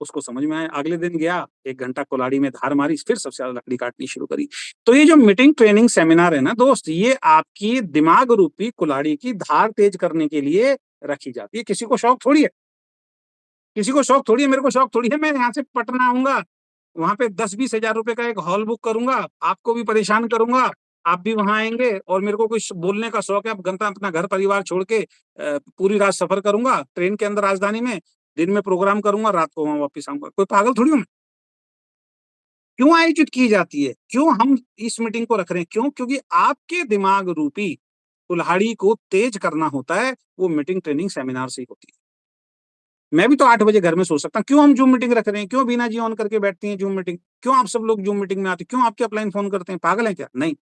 उसको समझ में आया, अगले दिन गया, 1 घंटा कुल्हाड़ी में धार मारी, फिर सबसे ज़्यादा लकड़ी काटनी शुरू करी। तो ये जो मीटिंग, ट्रेनिंग, सेमिनार है ना दोस्त, ये आपकी दिमाग रूपी कुल्हाड़ी की धार तेज करने के लिए रखी जाती है। किसी को शौक थोड़ी है, किसी को शौक थोड़ी है, मेरे को शौक थोड़ी है, मैं यहाँ से पटना आऊँगा, वहाँ पे 10-20 हज़ार रुपए का एक हॉल बुक करूँगा, आपको भी परेशान करूँगा, आप भी वहाँ आएँगे और मेरे को कुछ बोलने का शौक है, अब गंता अपना घर-परिवार छोड़ के पूरी रात सफ़र करूँगा ट्रेन के अंदर राजधानी में, दिन में प्रोग्राम करूँगा, रात को वहाँ वापिस आऊँगा। कोई पागल थोड़ी हूँ मैं। क्यों आयोजित की जाती है? क्यों हम इस मीटिंग को रख रहे हैं? क्यों? क्योंकि आपके दिमाग रूपी कुल्हाड़ी को तेज करना होता है, वो मीटिंग, ट्रेनिंग, सेमिनार से ही होती है। मैं भी तो 8 बजे घर में सो सकता हूँ, क्यों हम जूम मीटिंग रख रहे हैं? क्यों बीना जी ऑन करके बैठती हैं जूम मीटिंग? क्यों आप सब लोग जूम मीटिंग में आते हैं? क्यों आपके अपलाइन फ़ोन करते हैं? पागल हैं क्या? नहीं,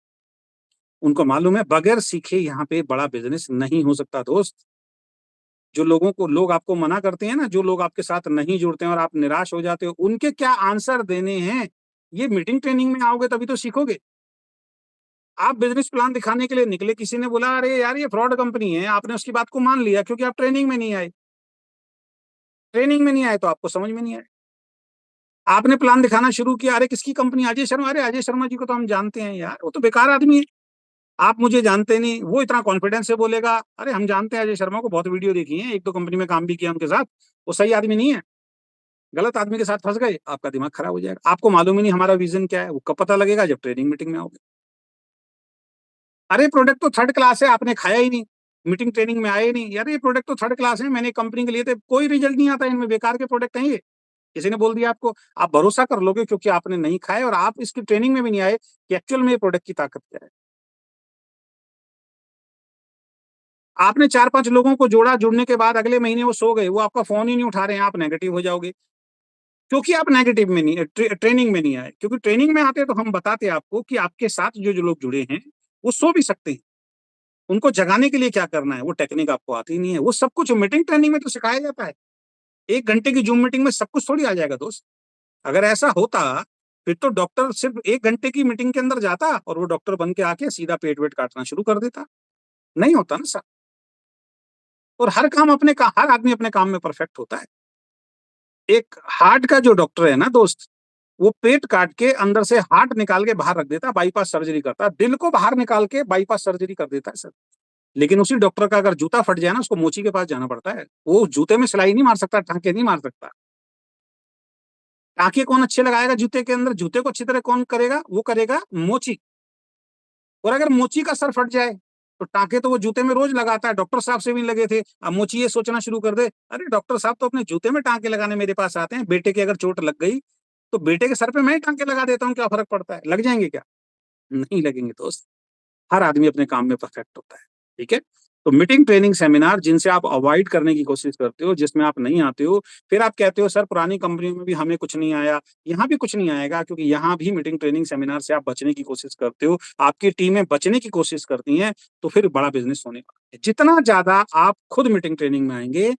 उनको मालूम है बगैर सीखे यहाँ पे बड़ा बिज़नेस नहीं हो सकता दोस्त। जो लोगों को लोग आपको मना करते हैं ना, जो लोग आपके साथ नहीं जुड़ते हैं और आप निराश हो जाते हो, उनके क्या आंसर देने हैं, ये मीटिंग ट्रेनिंग में आओगे तभी तो सीखोगे। आप बिज़नेस प्लान दिखाने के लिए निकले, किसी ने बोला, "अरे यार, ये फ्रॉड कंपनी है।" आपने उसकी बात को मान लिया क्योंकि आप ट्रेनिंग में नहीं आए। ट्रेनिंग में नहीं आए तो आपको समझ में नहीं आया। आपने प्लान दिखाना शुरू किया, "अरे! किसकी कंपनी? अजय शर्मा। अरे! अजय शर्मा जी को तो हम जानते हैं यार, वो तो बेकार आदमी है। आप मुझे जानते नहीं।" वो इतना कॉन्फिडेंस से बोलेगा, "अरे! हम जानते हैं अजय शर्मा को, बहुत वीडियो देखी है, 1-2 कंपनी में काम भी किया उनके साथ। वो सही आदमी नहीं है। गलत आदमी के साथ फँस गए, आपका दिमाग खराब हो जाएगा। आपको मालूम ही नहीं हमारा विज़न क्या है, वो कब पता लगेगा जब ट्रेनिंग मीटिंग में आओगे। अरे! प्रोडक्ट तो थर्ड क्लास है, आपने खाया ही नहीं, मीटिंग ट्रेनिंग में आए ही नहीं। अरे! ये प्रोडक्ट तो थर्ड क्लास है, मैंने कंपनी के लिए थे, कोई रिजल्ट नहीं आता इनमें, बेकार के प्रोडक्ट हैं ये। किसी ने बोल दिया आपको, आप भरोसा कर लोगे क्योंकि आपने नहीं खाए और आप इसकी ट्रेनिंग में भी नहीं आए कि एक्चुअल में ये प्रोडक्ट की ताकत क्या है। आपने 4-5 लोगों को जोड़ा, जुड़ने के बाद अगले महीने वो सो गए, वो आपका फ़ोन ही नहीं उठा रहे हैं, आप नेगेटिव हो जाओगे। क्योंकि आप नेगेटिव में नहीं ट्रेनिंग में नहीं आए। क्योंकि ट्रेनिंग में आते तो हम बताते आपको कि आपके साथ जो-जो लोग जुड़े हैं, वो सो भी सकते हैं। उनको जगाने के लिए क्या करना है, वो टेक्निक आपको आती नहीं है। वो सब कुछ मीटिंग ट्रेनिंग में तो सिखाया जाता है। 1 घंटे की ज़ूम मीटिंग में सब कुछ थोड़ी आ जाएगा दोस्त। अगर ऐसा होता, फिर तो डॉक्टर सिर्फ़ 1 घंटे की मीटिंग के अंदर जाता और वो डॉक्टर बन के आके सीधा पेट-वेट काटना शुरू कर देता। नहीं होता ना सा और हर आदमी अपने काम में परफेक्ट होता है। एक हार्ट का जो डॉक्टर है ना दोस्त, वो पेट काट के अंदर से हार्ट निकाल के बाहर रख देता है, बाईपास सर्जरी करता है। दिल को बाहर निकाल के बाईपास सर्जरी कर देता है सर। लेकिन उसी डॉक्टर का अगर जूता फट जाए ना, उसको मोची के पास जाना पड़ता है। वो जूते में सिलाई नहीं मार सकता, टाँके नहीं मार सकता। टाँके कौन अच्छे लगाएगा जूते के अंदर? जूते को अच्छी तरह कौन करेगा? वो करेगा मोची। और अगर मोची का सर फट जाए, तो टाँके तो वो जूते में रोज़ लगाता है, डॉक्टर साहब से भी लगे थे। अब मोची ये सोचना शुरू कर दे, अरे डॉक्टर साहब तो अपने जूते में टाँके लगाने मेरे पास आते हैं, बेटे के अगर चोट लग गई, तो बेटे के सर पे मैं ही टाँके लगा देता हूँ, क्या फ़र्क पड़ता है? लग जाएँगे क्या? नहीं लगेंगे दोस्त। हर आदमी अपने काम में परफेक्ट होता है, ठीक है? तो मीटिंग, ट्रेनिंग, सेमिनार जिनसे आप अवॉइड करने की कोशिश करते हो, जिसमें आप नहीं आते हो, फिर आप कहते हो सर पुरानी कंपनियों में भी हमें कुछ नहीं आया, यहाँ भी कुछ नहीं आएगा क्योंकि यहाँ भी मीटिंग, ट्रेनिंग, सेमिनार से आप बचने की कोशिश करते हो, आपकी टीमें बचने की कोशिश करती हैं, तो फिर बड़ा बिज़नेस होने वाला है। जितना ज़्यादा आप खुद मीटिंग, ट्रेनिंग में आएँगे,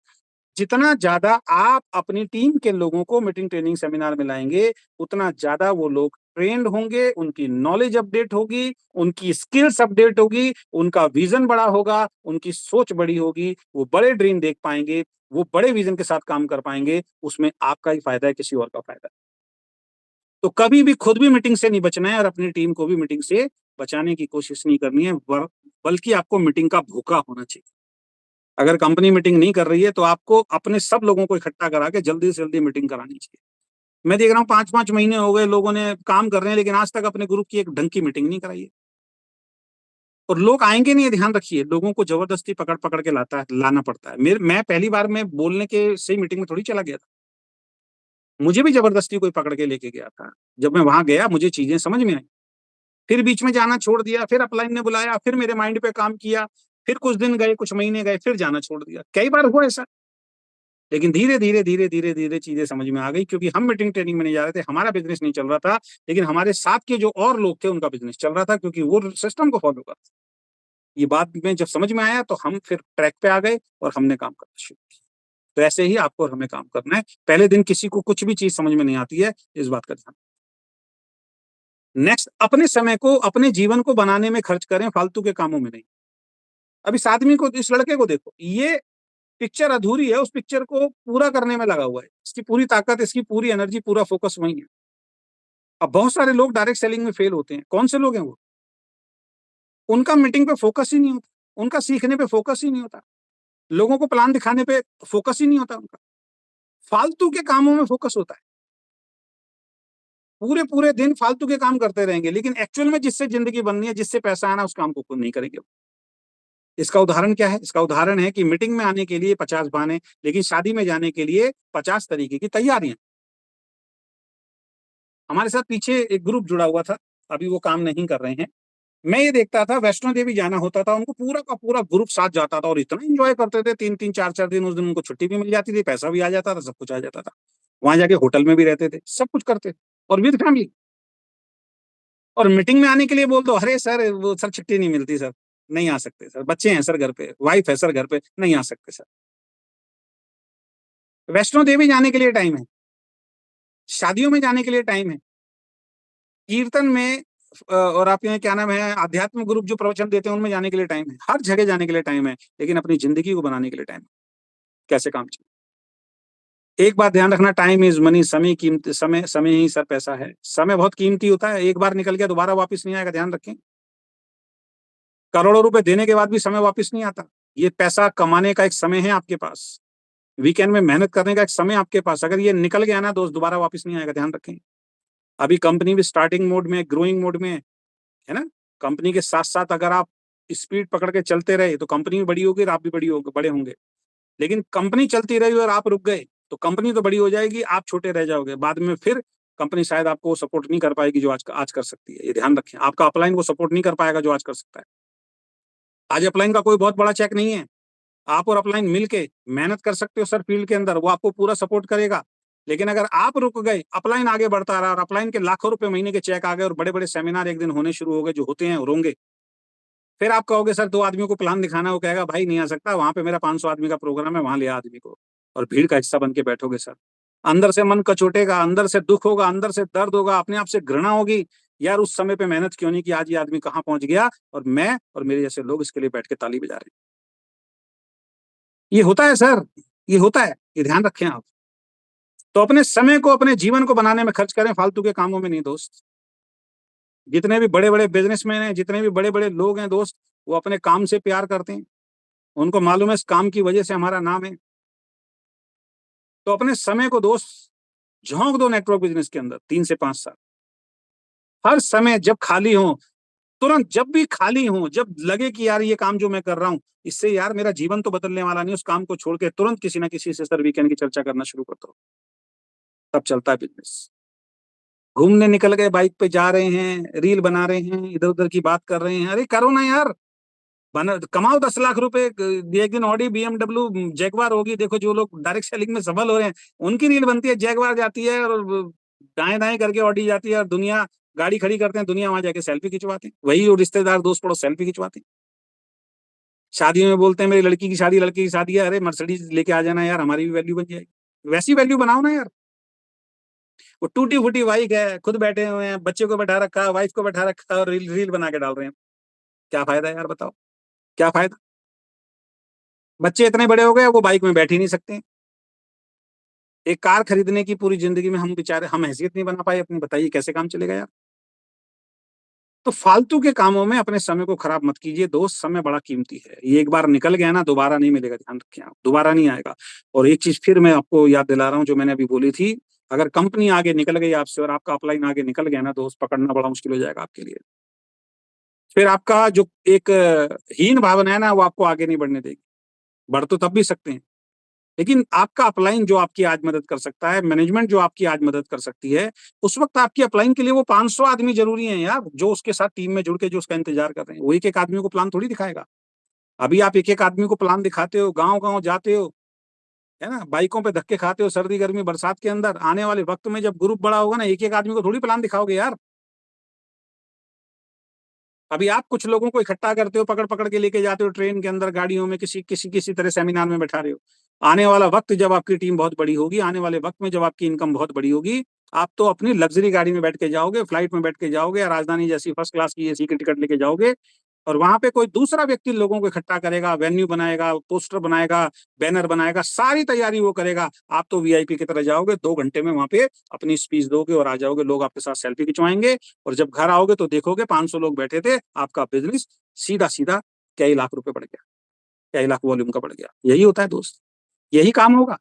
जितना ज़्यादा आप अपनी टीम के लोगों को मीटिंग, ट्रेनिंग, सेमिनार में लाएँगे, उतना ज़्यादा वो लोग ट्रेन्ड होंगे, उनकी नॉलेज अपडेट होगी, उनकी स्किल्स अपडेट होगी, उनका विज़न बड़ा होगा, उनकी सोच बड़ी होगी, वो बड़े ड्रीम देख पाएँगे, वो बड़े विज़न के साथ काम कर पाएँगे, उसमें आपका ही फ़ायदा है, किसी और का फ़ायदा नहीं। तो कभी भी खुद भी मीटिंग से नहीं बचना है और अपनी टीम को भी मीटिंग से बचाने की कोशिश नहीं करनी है, बल्कि आपको मीटिंग का भूखा होना चाहिए। अगर कंपनी मीटिंग नहीं कर रही है, तो आपको अपने सब लोगों को इकट्ठा करा के जल्दी से जल्दी मीटिंग करानी चाहिए। मैं देख रहा हूँ 5-5 महीने हो गए, लोगों ने काम कर रहे हैं, लेकिन आज तक अपने ग्रुप की एक ढंग की मीटिंग नहीं कराई है। और लोग आएँगे नहीं, ये ध्यान रखिए, लोगों को ज़बरदस्ती पकड़-पकड़ के लाना पड़ता है। मैं पहली बार मैं बोलने के से ही मीटिंग में थोड़ी चला गया था। मुझे भी ज़बरदस्ती कोई पकड़ के लेके गया था। जब मैं वहाँ गया, मुझे चीज़ें समझ में आई। फिर बीच में जाना छोड़ दिया, फिर अपलाइन ने बुलाया, फिर मेरे माइंड पे काम किया, फिर कुछ दिन गए, कुछ महीने गए, फिर जाना छोड़ दिया। कई बार हुआ ऐसा। लेकिन धीरे-धीरे, धीरे-धीरे, धीरे चीज़ें समझ में आ गई क्योंकि हम मीटिंग ट्रेनिंग में नहीं जा रहे थे, हमारा बिज़नेस नहीं चल रहा था, लेकिन हमारे साथ के जो और लोग थे उनका बिज़नेस चल रहा था क्योंकि वो सिस्टम को फ़ॉलो करते थे। ये बात में जब समझ में आया तो हम फिर ट्रैक पे आ गए और हमने काम करना शुरू किया। तो ऐसे ही आपको और हमें काम करना है। पहले दिन किसी को कुछ भी चीज़ समझ में नहीं आती है, इस बात का ध्यान। नेक्स्ट अपने समय को, अपने जीवन को बनाने में खर्च करें, फालतू के कामों में नहीं। अब इस आदमी को, इस लड़के को देखो, ये पिक्चर अधूरी है, उस पिक्चर को पूरा करने में लगा हुआ है। इसकी पूरी ताकत, इसकी पूरी एनर्जी, पूरा फ़ोकस वहीं है। अब बहुत सारे लोग डायरेक्ट सेलिंग में फ़ेल होते हैं। कौन से लोग हैं वो? उनका मीटिंग पे फ़ोकस ही नहीं होता, उनका सीखने पे फ़ोकस ही नहीं होता, लोगों को प्लान दिखाने पे फ़ोकस ही नहीं होता उनका। फालतू के कामों में फ़ोकस होता है। पूरे-पूरे दिन फालतू के काम करते रहेंगे, लेकिन एक्चुअल में जिससे ज़िंदगी बननी है, जिससे पैसा आना है, उस काम को खुद नहीं करेंगे। इसका उदाहरण क्या है? इसका उदाहरण है कि मीटिंग में आने के लिए 50 बहाने, लेकिन शादी में जाने के लिए 50 तरीके की तैयारियाँ। हमारे साथ पीछे एक ग्रुप जुड़ा हुआ था, अभी वो काम नहीं कर रहे हैं। मैं ये देखता था वैष्णो देवी जाना होता था, उनको पूरा का पूरा ग्रुप साथ जाता था और इतना एंजॉय करते थे, 3-3 4-4 दिन, उस दिन उनको छुट्टी भी मिल जाती थी, पैसा भी आ जाता था, सब कुछ आ जाता था। वहाँ जाके होटल में भी रहते थे, सब कुछ करते थे और विद फैमिली। और मीटिंग में आने के लिए बोल दो, अरे सर वो सर छुट्टी नहीं मिलती सर, नहीं आ सकते सर, बच्चे हैं सर घर पे, वाइफ है सर घर पे, नहीं आ सकते सर। वैष्णो देवी जाने के लिए टाइम है, शादियों में जाने के लिए टाइम है, कीर्तन में और आप यहाँ क्या नाम है आध्यात्मिक ग्रुप जो प्रवचन देते हैं उनमें जाने के लिए टाइम है, हर जगह जाने के लिए टाइम है, लेकिन अपनी जिंदगी को बनाने के लिए टाइम कैसे काम चले। एक बात ध्यान रखना, टाइम इज मनी, समय कीमती, समय समय ही सर पैसा है, समय बहुत कीमती होता है, एक बार निकल गया दोबारा वापस नहीं आएगा, ध्यान रखें। करोड़ों रुपए देने के बाद भी समय वापस नहीं आता। ये पैसा कमाने का एक समय है आपके पास, वीकेंड में मेहनत करने का एक समय आपके पास, अगर ये निकल गया ना दोस्त दोबारा वापस नहीं आएगा, ध्यान रखें। अभी कंपनी भी स्टार्टिंग मोड में, ग्रोइंग मोड में है ना। कंपनी के साथ साथ अगर आप स्पीड पकड़ के चलते रहे तो कंपनी भी बड़ी होगी और आप भी बड़ी होगी, बड़े होंगे। लेकिन कंपनी चलती रही और आप रुक गए तो कंपनी तो बड़ी हो जाएगी, आप छोटे रह जाओगे, बाद में फिर कंपनी शायद आपको सपोर्ट नहीं कर पाएगी जो आज कर सकती है। ये ध्यान रखें, आपका अपलाइन को सपोर्ट नहीं कर पाएगा जो आज कर सकता है। आज अपलाइन का कोई बहुत बड़ा चेक नहीं है, आप और अपलाइन मिलके मेहनत कर सकते हो सर फील्ड के अंदर, वो आपको पूरा सपोर्ट करेगा। लेकिन अगर आप रुक गए, अपलाइन आगे बढ़ता रहा और अपलाइन के लाखों रुपए महीने के चेक आ गए और बड़े बड़े सेमिनार एक दिन होने शुरू हो गए, जो होते हैं और होंगे, फिर आप कहोगे सर 2 आदमियों को प्लान दिखाना, वो कहेगा भाई नहीं आ सकता, वहां पे मेरा 500 आदमी का प्रोग्राम है, वहां ले आदमी को, और भीड़ का हिस्सा बन के बैठोगे सर। अंदर से मन कचोटेगा, अंदर से दुख होगा, अंदर से दर्द होगा, अपने आप से घृणा होगी, यार उस समय पे मेहनत क्यों नहीं की, आज ये आदमी कहाँ पहुंच गया और मैं और मेरे जैसे लोग इसके लिए बैठ के ताली बजा रहे हैं। ये होता है सर, ये होता है, ये ध्यान रखें आप। तो अपने समय को, अपने जीवन को बनाने में खर्च करें, फालतू के कामों में नहीं दोस्त। जितने भी बड़े बड़े बिजनेसमैन हैं, जितने भी बड़े बड़े लोग हैं दोस्त, वो अपने काम से प्यार करते हैं, उनको मालूम है इस काम की वजह से हमारा नाम है। तो अपने समय को दोस्त झोंक दो नेटवर्क बिजनेस के अंदर 3 से 5 साल, हर समय जब खाली हो, तुरंत जब भी खाली हो, जब लगे कि यार ये काम जो मैं कर रहा हूँ इससे यार मेरा जीवन तो बदलने वाला नहीं, उस काम को छोड़ के तुरंत किसी ना किसी से सर वीकेंड की चर्चा करना शुरू कर दो, तब चलता है बिजनेस। घूमने निकल गए, बाइक पे जा रहे हैं, रील बना रहे हैं, इधर उधर की बात कर रहे हैं, अरे करो ना यार, बना कमाओ 10 लाख रुपए। एक दिन ऑडी बीएमडब्ल्यू जैगवार होगी, देखो जो लोग डायरेक्ट सेलिंग में सफल हो रहे हैं उनकी रील बनती है, जैगवार जाती है और दाएं दाएं करके ऑडी जाती है और दुनिया गाड़ी खड़ी करते हैं, दुनिया वहां जाके सेल्फी खिंचवाते हैं, वही रिश्तेदार दोस्त पड़ोस सेल्फी खिंचवाते हैं। शादियों में बोलते हैं मेरी लड़की की शादी, लड़की की शादी है, अरे मर्सिडीज लेके आ जाना यार, हमारी भी वैल्यू बन जाएगी। वैसी वैल्यू बनाओ ना यार। वो टूटी फूटी बाइक है, खुद बैठे हुए हैं, बच्चे को बैठा रखा है, वाइफ को बैठा रखा है और रील रील बना के डाल रहे हैं, क्या फायदा यार बताओ, क्या फायदा। बच्चे इतने बड़े हो गए वो बाइक में बैठ ही नहीं सकते। एक कार खरीदने की पूरी जिंदगी में हम बेचारे, हम हैसियत नहीं बना पाए अपनी, बताइए कैसे काम चलेगा यार। तो फालतू के कामों में अपने समय को खराब मत कीजिए दोस्त, समय बड़ा कीमती है, ये एक बार निकल गया ना दोबारा नहीं मिलेगा, ध्यान रखें आप, दोबारा नहीं आएगा। और एक चीज फिर मैं आपको याद दिला रहा हूँ जो मैंने अभी बोली थी, अगर कंपनी आगे निकल गई आपसे और आपका अपलाइन आगे निकल गया ना दोस्त, पकड़ना बड़ा मुश्किल हो जाएगा आपके लिए। फिर आपका जो एक हीन भावना है ना वो आपको आगे नहीं बढ़ने देगी। बढ़ तो तब भी सकते हैं, लेकिन आपका अपलाइन जो आपकी आज मदद कर सकता है, मैनेजमेंट जो आपकी आज मदद कर सकती है, उस वक्त आपकी अपलाइन के लिए वो 500 आदमी जरूरी हैं यार, जो उसके साथ टीम में जुड़ के जो उसका इंतजार कर रहे हैं, वो एक एक आदमी को प्लान थोड़ी दिखाएगा। अभी आप एक एक आदमी को प्लान दिखाते हो, गांव गांव जाते हो, है ना, बाइकों पे धक्के खाते हो सर्दी गर्मी बरसात के अंदर, आने वाले वक्त में जब ग्रुप बड़ा होगा ना, एक एक आदमी को थोड़ी प्लान दिखाओगे यार। अभी आप कुछ लोगों को इकट्ठा करते हो, पकड़ पकड़ के लेके जाते हो ट्रेन के अंदर, गाड़ियों में, किसी किसी किसी तरह सेमिनार में बैठा रहे हो। आने वाला वक्त जब आपकी टीम बहुत बड़ी होगी, आने वाले वक्त में जब आपकी इनकम बहुत बड़ी होगी, आप तो अपनी लग्जरी गाड़ी में बैठ के जाओगे, फ्लाइट में बैठ के जाओगे, राजधानी जैसी फर्स्ट क्लास की एसी की टिकट लेके जाओगे, और वहां पे कोई दूसरा व्यक्ति लोगों को इकट्ठा करेगा, वेन्यू बनाएगा, पोस्टर बनाएगा, बैनर बनाएगा, सारी तैयारी वो करेगा। आप तो वीआईपी की तरह जाओगे, 2 घंटे में वहां पे अपनी स्पीच दोगे और आ जाओगे, लोग आपके साथ सेल्फी खिंचवाएंगे, और जब घर आओगे तो देखोगे 500 लोग बैठे थे, आपका बिजनेस सीधा सीधा कई लाख रुपए बढ़ गया, कई लाख वॉल्यूम का बढ़ गया। यही होता है दोस्त, यही काम होगा।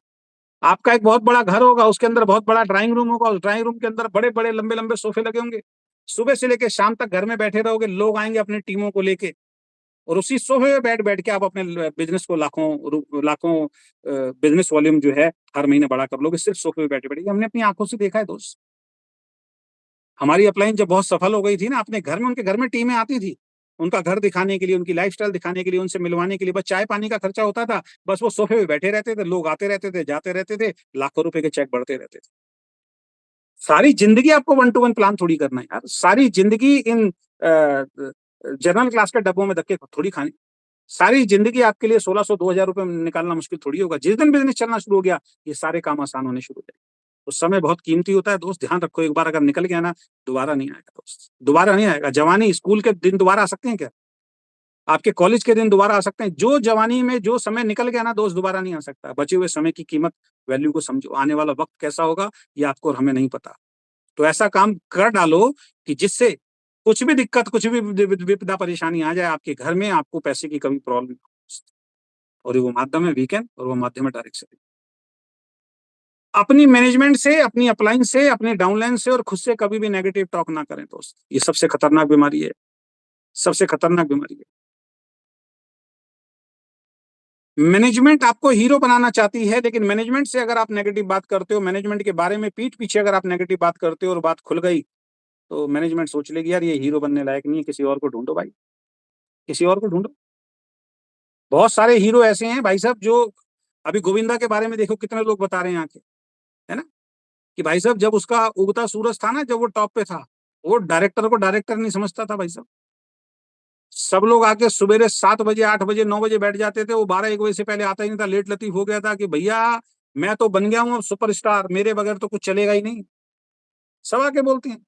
आपका एक बहुत बड़ा घर होगा, उसके अंदर बहुत बड़ा ड्राइंग रूम होगा, उस ड्राइंग रूम के अंदर बड़े बड़े लंबे लंबे सोफे लगे होंगे, सुबह से लेकर शाम तक घर में बैठे रहोगे, लोग आएंगे अपनी टीमों को लेके, और उसी सोफे पे बैठ बैठ के आप अपने बिजनेस को लाखों लाखों बिजनेस वॉल्यूम जो है हर महीने बड़ा कर लोगे, सिर्फ सोफे पे बैठे बैठे। हमने अपनी आंखों से देखा है दोस्त। हमारी अपलाइन जब बहुत सफल हो गई थी ना, अपने घर में, उनके घर में टीमें आती थी, उनका घर दिखाने के लिए, उनकी लाइफस्टाइल दिखाने के लिए, उनसे मिलवाने के लिए, बस चाय पानी का खर्चा होता था, बस वो सोफे पे बैठे रहते थे, लोग आते रहते थे, जाते रहते थे, लाखों रुपए के चेक बढ़ते रहते थे। सारी जिंदगी आपको वन टू वन प्लान थोड़ी करना है यार, सारी जिंदगी इन जनरल क्लास के डब्बों में धक्के थोड़ी खाने। सारी जिंदगी आपके लिए 1600 2000 रुपए निकालना मुश्किल थोड़ी होगा। जिस दिन बिजनेस चलना शुरू हो गया, ये सारे काम आसान होने शुरू हो गए। तो समय बहुत कीमती होता है दोस्त, ध्यान रखो, एक बार अगर निकल गया ना, दोबारा नहीं आएगा दोस्त, दोबारा नहीं आएगा। जवानी, स्कूल के दिन दोबारा आ सकते हैं क्या? आपके कॉलेज के दिन दोबारा आ सकते हैं? जो जवानी में जो समय निकल गया ना दोस्त, दोबारा नहीं आ सकता। बचे हुए समय की कीमत, वैल्यू को समझो। आने वाला वक्त कैसा होगा, ये आपको और हमें नहीं पता। तो ऐसा काम कर डालो कि जिससे कुछ भी दिक्कत, कुछ भी विपदा परेशानी आ जाए आपके घर में, आपको पैसे की कभी प्रॉब्लम ना हो। और वो माध्यम है वीकेंड, और वो माध्यम है डायरेक्ट सेलिंग। अपनी मैनेजमेंट से, अपनी अपलाइन से, अपने डाउनलाइन से और खुद से कभी भी नेगेटिव टॉक ना करें दोस्त। ये सबसे खतरनाक बीमारी है, सबसे खतरनाक बीमारी है। मैनेजमेंट आपको हीरो बनाना चाहती है, लेकिन मैनेजमेंट से अगर आप नेगेटिव बात करते हो, मैनेजमेंट के बारे में पीठ पीछे अगर आप नेगेटिव बात करते हो और बात खुल गई, तो मैनेजमेंट सोच लेगी यार ये हीरो बनने लायक नहीं है, किसी और को ढूंढो भाई, किसी और को ढूंढो। बहुत सारे हीरो ऐसे हैं भाई साहब, जो अभी गोविंदा के बारे में देखो कितने लोग बता रहे हैं आके, है ना, कि भाई साहब जब उसका उगता सूरज था ना, जब वो टॉप पे था, वो डायरेक्टर को डायरेक्टर नहीं समझता था भाई साहब। सब लोग आके सवेरे 7 बजे, 8 बजे, 9 बजे बैठ जाते थे, वो 12 1 बजे से पहले आता ही नहीं था। लेट लतीफ हो गया था कि भैया मैं तो बन गया हूँ अब सुपरस्टार, मेरे बगैर तो कुछ चलेगा ही नहीं। सब आके बोलते हैं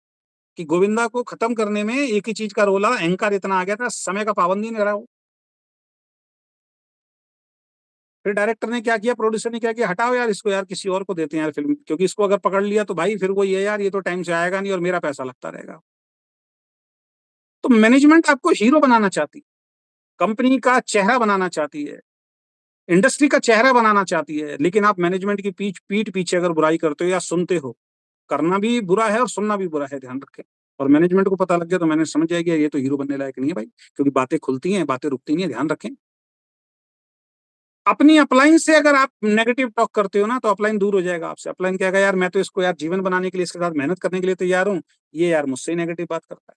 कि गोविंदा को खत्म करने में एक ही चीज का रोल है, अहंकार इतना आ गया था, समय का पाबंदी नहीं रहा वो। फिर डायरेक्टर ने क्या किया, प्रोड्यूसर ने क्या किया, हटाओ यार इसको, यार किसी और को देते हैं यार फिल्म, क्योंकि इसको अगर पकड़ लिया तो भाई फिर वो ये यार, ये तो टाइम से आएगा नहीं और मेरा पैसा लगता रहेगा। तो मैनेजमेंट आपको हीरो बनाना चाहती, कंपनी का चेहरा बनाना चाहती है, इंडस्ट्री का चेहरा बनाना चाहती है, लेकिन आप मैनेजमेंट की पीठ पीछे अगर बुराई करते हो या सुनते हो, करना भी बुरा है और सुनना भी बुरा है, ध्यान रखें। और मैनेजमेंट को पता लग गया तो मैंने समझ जाएगी ये तो हीरो बनने लायक नहीं है भाई, क्योंकि बातें खुलती हैं, बातें रुकती नहीं है, ध्यान रखें। अपनी अपलाइन से अगर आप नेगेटिव टॉक करते हो ना, तो अपलाइन दूर हो जाएगा आपसे। अपलाइन कहेगा यार मैं तो इसको यार जीवन बनाने के लिए, इसके साथ मेहनत करने के लिए तैयार हूँ, ये यार मुझसे नेगेटिव बात करता है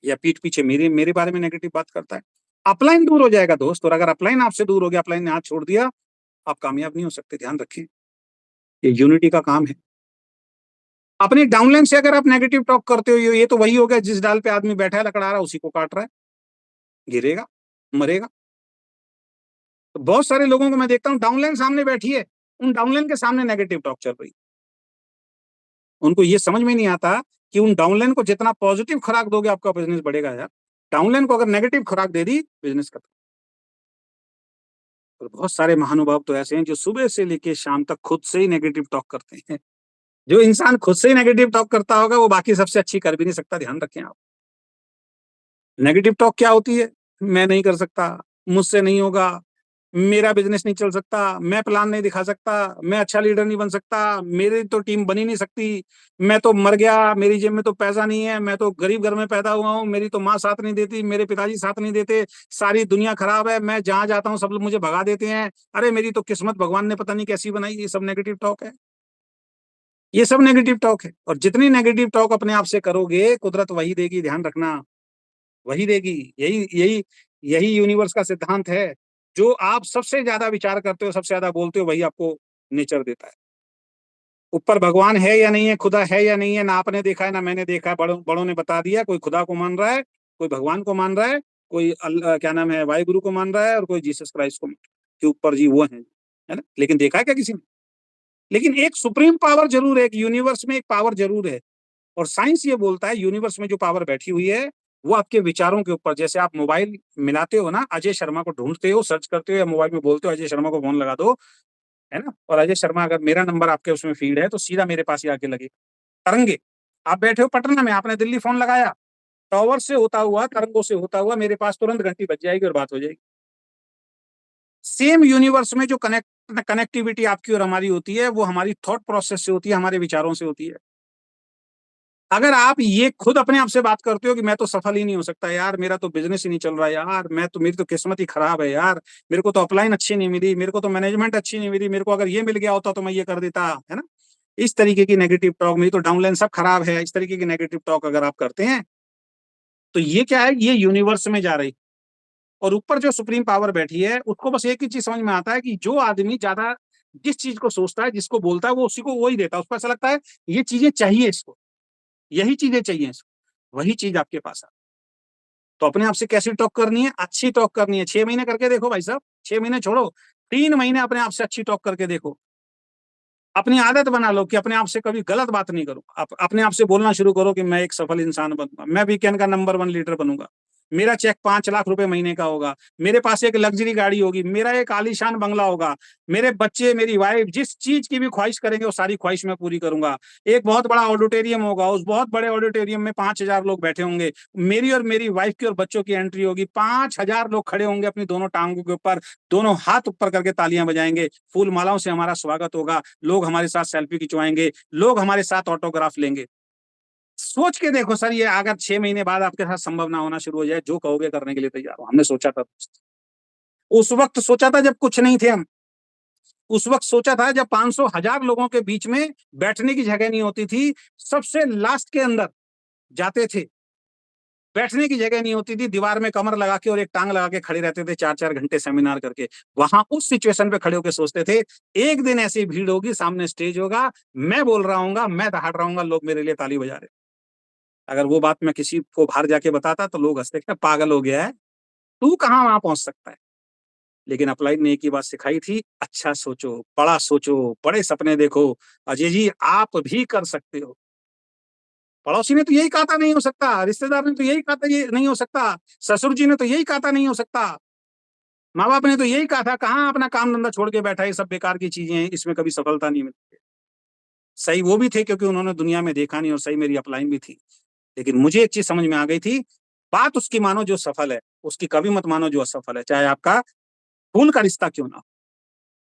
या पीठ पीछे मेरे मेरे बारे में नेगेटिव बात करता है। अपलाइन दूर हो जाएगा दोस्त, और अगर अपलाइन आपसे दूर हो गया, अपलाइन ने हाथ छोड़ दिया, आप कामयाब नहीं हो सकते, ध्यान रखें। ये यूनिटी का काम है। अपनी डाउनलाइन से अगर आप नेगेटिव टॉक करते हो, ये तो वही हो गया जिस डाल पे आदमी बैठा है लकड़ा रहा, उसी को काट रहा है, गिरेगा, मरेगा। तो बहुत सारे लोगों को मैं देखता हूँ, डाउनलाइन सामने बैठी है, उन डाउनलाइन के सामने नेगेटिव टॉक चल रही। उनको ये समझ में नहीं आता कि उन डाउनलाइन को जितना पॉजिटिव खुराक दोगे, आपका बिजनेस बढ़ेगा यार। डाउनलाइन को अगर नेगेटिव खुराक दे दी, बिजनेस खत्म। और बहुत सारे महानुभाव तो ऐसे हैं जो सुबह से लेके शाम तक खुद से ही नेगेटिव टॉक करते हैं। जो इंसान खुद से ही नेगेटिव टॉक करता होगा, वो बाकी सबसे अच्छी कर भी नहीं सकता, ध्यान रखें आप। नेगेटिव टॉक क्या होती है? मैं नहीं कर सकता, मुझसे नहीं होगा, मेरा बिजनेस नहीं चल सकता, मैं प्लान नहीं दिखा सकता, मैं अच्छा लीडर नहीं बन सकता, मेरी तो टीम बनी नहीं सकती, मैं तो मर गया, मेरी जेब में तो पैसा नहीं है, मैं तो गरीब घर में पैदा हुआ हूँ, मेरी तो माँ साथ नहीं देती, मेरे पिताजी साथ नहीं देते, सारी दुनिया खराब है, मैं जहां जाता हूँ सब लोग मुझे भगा देते हैं, अरे मेरी तो किस्मत भगवान ने पता नहीं कैसी बनाई। ये सब नेगेटिव टॉक है, ये सब नेगेटिव टॉक है। और जितनी नेगेटिव टॉक अपने आप से करोगे, कुदरत वही देगी, ध्यान रखना, वही देगी। यही यही यही यूनिवर्स का सिद्धांत है। जो आप सबसे ज्यादा विचार करते हो, सबसे ज्यादा बोलते हो, वही आपको नेचर देता है। ऊपर भगवान है या नहीं है, खुदा है या नहीं है, ना आपने देखा है ना मैंने देखा है, बड़ों बड़ों ने बता दिया। कोई खुदा को मान रहा है, कोई भगवान को मान रहा है, कोई क्या नाम है, वाहिगुरु को मान रहा है, और कोई जीसस क्राइस्ट को मान रहा है कि ऊपर जी वो है ना। लेकिन देखा है क्या किसी ने? लेकिन एक सुप्रीम पावर जरूर है, एक यूनिवर्स में एक पावर जरूर है। और साइंस ये बोलता है, यूनिवर्स में जो पावर बैठी हुई है, वो आपके विचारों के ऊपर। जैसे आप मोबाइल मिलाते हो ना, अजय शर्मा को ढूंढते हो, सर्च करते हो, या मोबाइल में बोलते हो अजय शर्मा को फोन लगा दो, है ना, और अजय शर्मा अगर मेरा नंबर आपके उसमें फीड है, तो सीधा मेरे पास ही आके लगे तरंगे। आप बैठे हो पटना में, आपने दिल्ली फोन लगाया, टावर से होता हुआ, तरंगों से होता हुआ मेरे पास तुरंत घंटी बज जाएगी और बात हो जाएगी। सेम यूनिवर्स में जो कनेक्टिविटी आपकी और हमारी होती है, वो हमारी थॉट प्रोसेस से होती है, हमारे विचारों से होती है। अगर आप ये खुद अपने आप से बात करते हो कि मैं तो सफल ही नहीं हो सकता यार, मेरा तो बिजनेस ही नहीं चल रहा यार, मैं तो, मेरी तो किस्मत ही खराब है यार, मेरे को तो अपलाइन अच्छी नहीं मिली, मेरे को तो मैनेजमेंट अच्छी नहीं मिली, मेरे को अगर ये मिल गया होता तो मैं ये कर देता, है ना, इस तरीके की नेगेटिव टॉक, मेरी तो डाउनलाइन सब खराब है, इस तरीके की नेगेटिव टॉक अगर आप करते हैं तो ये क्या है, ये यूनिवर्स में जा रही। और ऊपर जो सुप्रीम पावर बैठी है उसको बस एक ही चीज समझ में आता है कि जो आदमी ज्यादा जिस चीज को सोचता है, जिसको बोलता है, वो उसी को वही देता है। उसको ऐसा लगता है ये चीजें चाहिए इसको, यही चीजें चाहिए इसको, वही चीज आपके पास है। तो अपने आप से कैसी टॉक करनी है, अच्छी टॉक करनी है। 6 महीने करके देखो भाई साहब, 6 महीने छोड़ो, 3 महीने अपने आप से अच्छी टॉक करके देखो। अपनी आदत बना लो कि अपने आप से कभी गलत बात नहीं करो। अपने आप से बोलना शुरू करो कि मैं एक सफल इंसान बनूंगा, मैं वीकेंड का नंबर 1 लीडर बनूंगा, मेरा चेक 5 लाख रुपए महीने का होगा, मेरे पास एक लग्जरी गाड़ी होगी, मेरा एक आलीशान बंगला होगा, मेरे बच्चे, मेरी वाइफ जिस चीज की भी ख्वाहिश करेंगे वो सारी ख्वाहिश मैं पूरी करूंगा। एक बहुत बड़ा ऑडिटोरियम होगा, उस बहुत बड़े ऑडिटोरियम में 5,000 लोग बैठे होंगे, मेरी और मेरी वाइफ की और बच्चों की एंट्री होगी, 5,000 लोग खड़े होंगे अपनी दोनों टांगों के ऊपर, दोनों हाथ ऊपर करके तालियां बजाएंगे, फूल मालाओं से हमारा स्वागत होगा, लोग हमारे साथ सेल्फी खिंचवाएंगे, लोग हमारे साथ ऑटोग्राफ लेंगे। सोच के देखो सर, ये अगर 6 महीने बाद आपके साथ संभव ना होना शुरू हो जाए, जो कहोगे करने के लिए तैयार हो। हमने सोचा था, उस वक्त सोचा था जब कुछ नहीं थे हम, उस वक्त सोचा था जब 500,000 लोगों के बीच में बैठने की जगह नहीं होती थी, सबसे लास्ट के अंदर जाते थे, बैठने की जगह नहीं होती थी, दीवार में कमर लगा के और एक टांग लगा के खड़े रहते थे 4-4 घंटे सेमिनार करके। वहां उस सिचुएशन पे खड़े होकर सोचते थे एक दिन ऐसी भीड़ होगी, सामने स्टेज होगा, मैं बोल रहा हूँ, मैं दहाड़ रहा हूँ, लोग मेरे लिए ताली बजा रहे। अगर वो बात मैं किसी को बाहर जाके बताता तो लोग हंसते, पागल हो गया है, तू कहाँ वहां पहुंच सकता है। लेकिन अपलाइन ने एक ही बात सिखाई थी, अच्छा सोचो, बड़ा सोचो, बड़े सपने देखो। अजय जी आप भी कर सकते हो। पड़ोसी ने तो यही कहा था नहीं हो सकता, रिश्तेदार ने तो यही कहा था ये नहीं हो सकता, ससुर जी ने तो यही कहा था नहीं हो सकता, माँ बाप ने तो यही कहा था, कहाँ अपना काम धंधा छोड़ के बैठा है, ये सब बेकार की चीजें हैं, इसमें कभी सफलता नहीं मिलती। सही वो भी थे क्योंकि उन्होंने दुनिया में देखा नहीं, और सही मेरी अपलाइन भी थी। लेकिन मुझे एक चीज समझ में आ गई थी, बात उसकी मानो जो सफल है, उसकी कभी मत मानो जो असफल है, चाहे आपका खून का रिश्ता क्यों ना हो।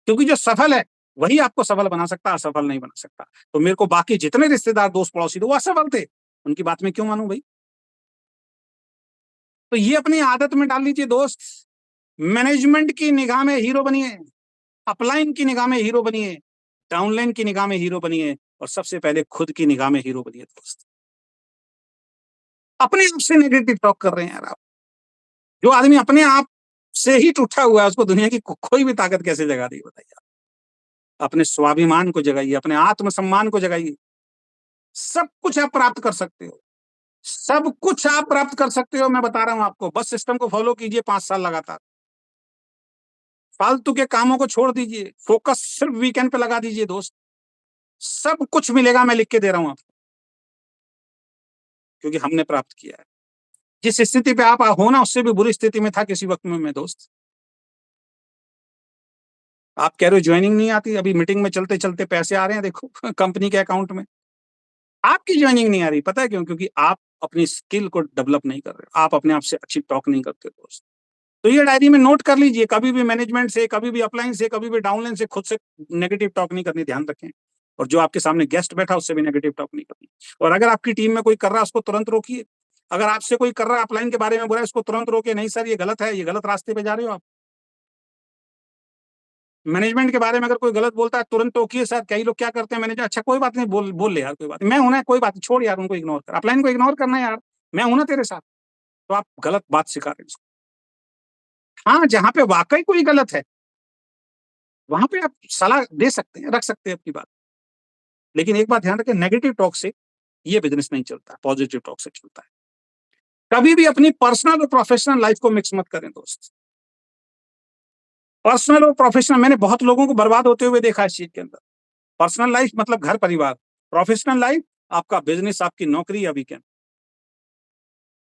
क्योंकि जो सफल है वही आपको सफल बना सकता, असफल नहीं बना सकता। तो मेरे को बाकी जितने रिश्तेदार, दोस्त, पड़ोसी थे वो असफल थे, उनकी बात में क्यों मानूं भाई। तो ये अपनी आदत में डाल लीजिए दोस्त। मैनेजमेंट की निगाह में हीरो बनिए, अपलाइन की निगाह में हीरो बनिए, डाउनलाइन की निगाह में हीरो बनिए, और सबसे पहले खुद की निगाह में हीरो बनिए दोस्त। अपने आप से नेगेटिव टॉक कर रहे हैं यार आप। जो आदमी अपने आप से ही टूटा हुआ है उसको दुनिया की कोई भी ताकत कैसे जगा देगी बताइए आप। अपने स्वाभिमान को जगाइए, अपने आत्मसम्मान को जगाइए। सब कुछ आप प्राप्त कर सकते हो, सब कुछ आप प्राप्त कर सकते हो, मैं बता रहा हूं आपको। बस सिस्टम को फॉलो कीजिए 5 साल लगातार, फालतू के कामों को छोड़ दीजिए, फोकस सिर्फ वीकेंड पे लगा दीजिए दोस्त। सब कुछ मिलेगा, मैं लिख के दे रहा हूं आपको, क्योंकि हमने प्राप्त किया है। जिस स्थिति पे आप हो ना, उससे भी बुरी स्थिति में था किसी वक्त में मैं दोस्त। आप कह रहे हो ज्वाइनिंग नहीं आती, अभी मीटिंग में चलते चलते पैसे आ रहे हैं देखो कंपनी के अकाउंट में। आपकी ज्वाइनिंग नहीं आ रही, पता है क्यों? क्योंकि आप अपनी स्किल को डेवलप नहीं कर रहे, आप अपने आप से अच्छी टॉक नहीं करते दोस्त। तो ये डायरी में नोट कर लीजिए, कभी भी मैनेजमेंट से, कभी भी अपलाइन से, कभी भी डाउनलाइन से खुद से नेगेटिव टॉक नहीं करनी, ध्यान रखें। और जो आपके सामने गेस्ट बैठा उससे भी नेगेटिव टॉक नहीं करनी। और अगर आपकी टीम में कोई कर रहा है उसको तुरंत रोकिए। अगर आपसे कोई कर रहा है अपलाइन के बारे में बुरा है, उसको तुरंत रोके, नहीं सर ये गलत है, ये गलत रास्ते पे जा रहे हो आप। मैनेजमेंट के बारे में अगर कोई गलत बोलता है तुरंत टोकिए। सर कई लोग क्या करते हैं, मैनेजर अच्छा कोई बात नहीं, बोल बोल ले यार, कोई बात नहीं, मैं हूं ना, कोई बात नहीं, छोड़ यार उनको इग्नोर कर, अपलाइन को इग्नोर करना है यार, मैं हूं ना तेरे साथ। तो आप गलत बात सिखा रहे हैं। हाँ, जहां पे वाकई कोई गलत है वहां पे आप सलाह दे सकते हैं, रख सकते हैं अपनी बात। लेकिन एक बात ध्यान रखें, नेगेटिव टॉक से ये बिजनेस नहीं चलता, पॉजिटिव टॉक से चलता है। कभी भी अपनी पर्सनल और प्रोफेशनल लाइफ को मिक्स मत करें दोस्त। पर्सनल और प्रोफेशनल, मैंने बहुत लोगों को बर्बाद होते हुए देखा इस चीज के अंदर। पर्सनल लाइफ मतलब घर परिवार, प्रोफेशनल लाइफ आपका बिजनेस, आपकी नौकरी या वीकेंड।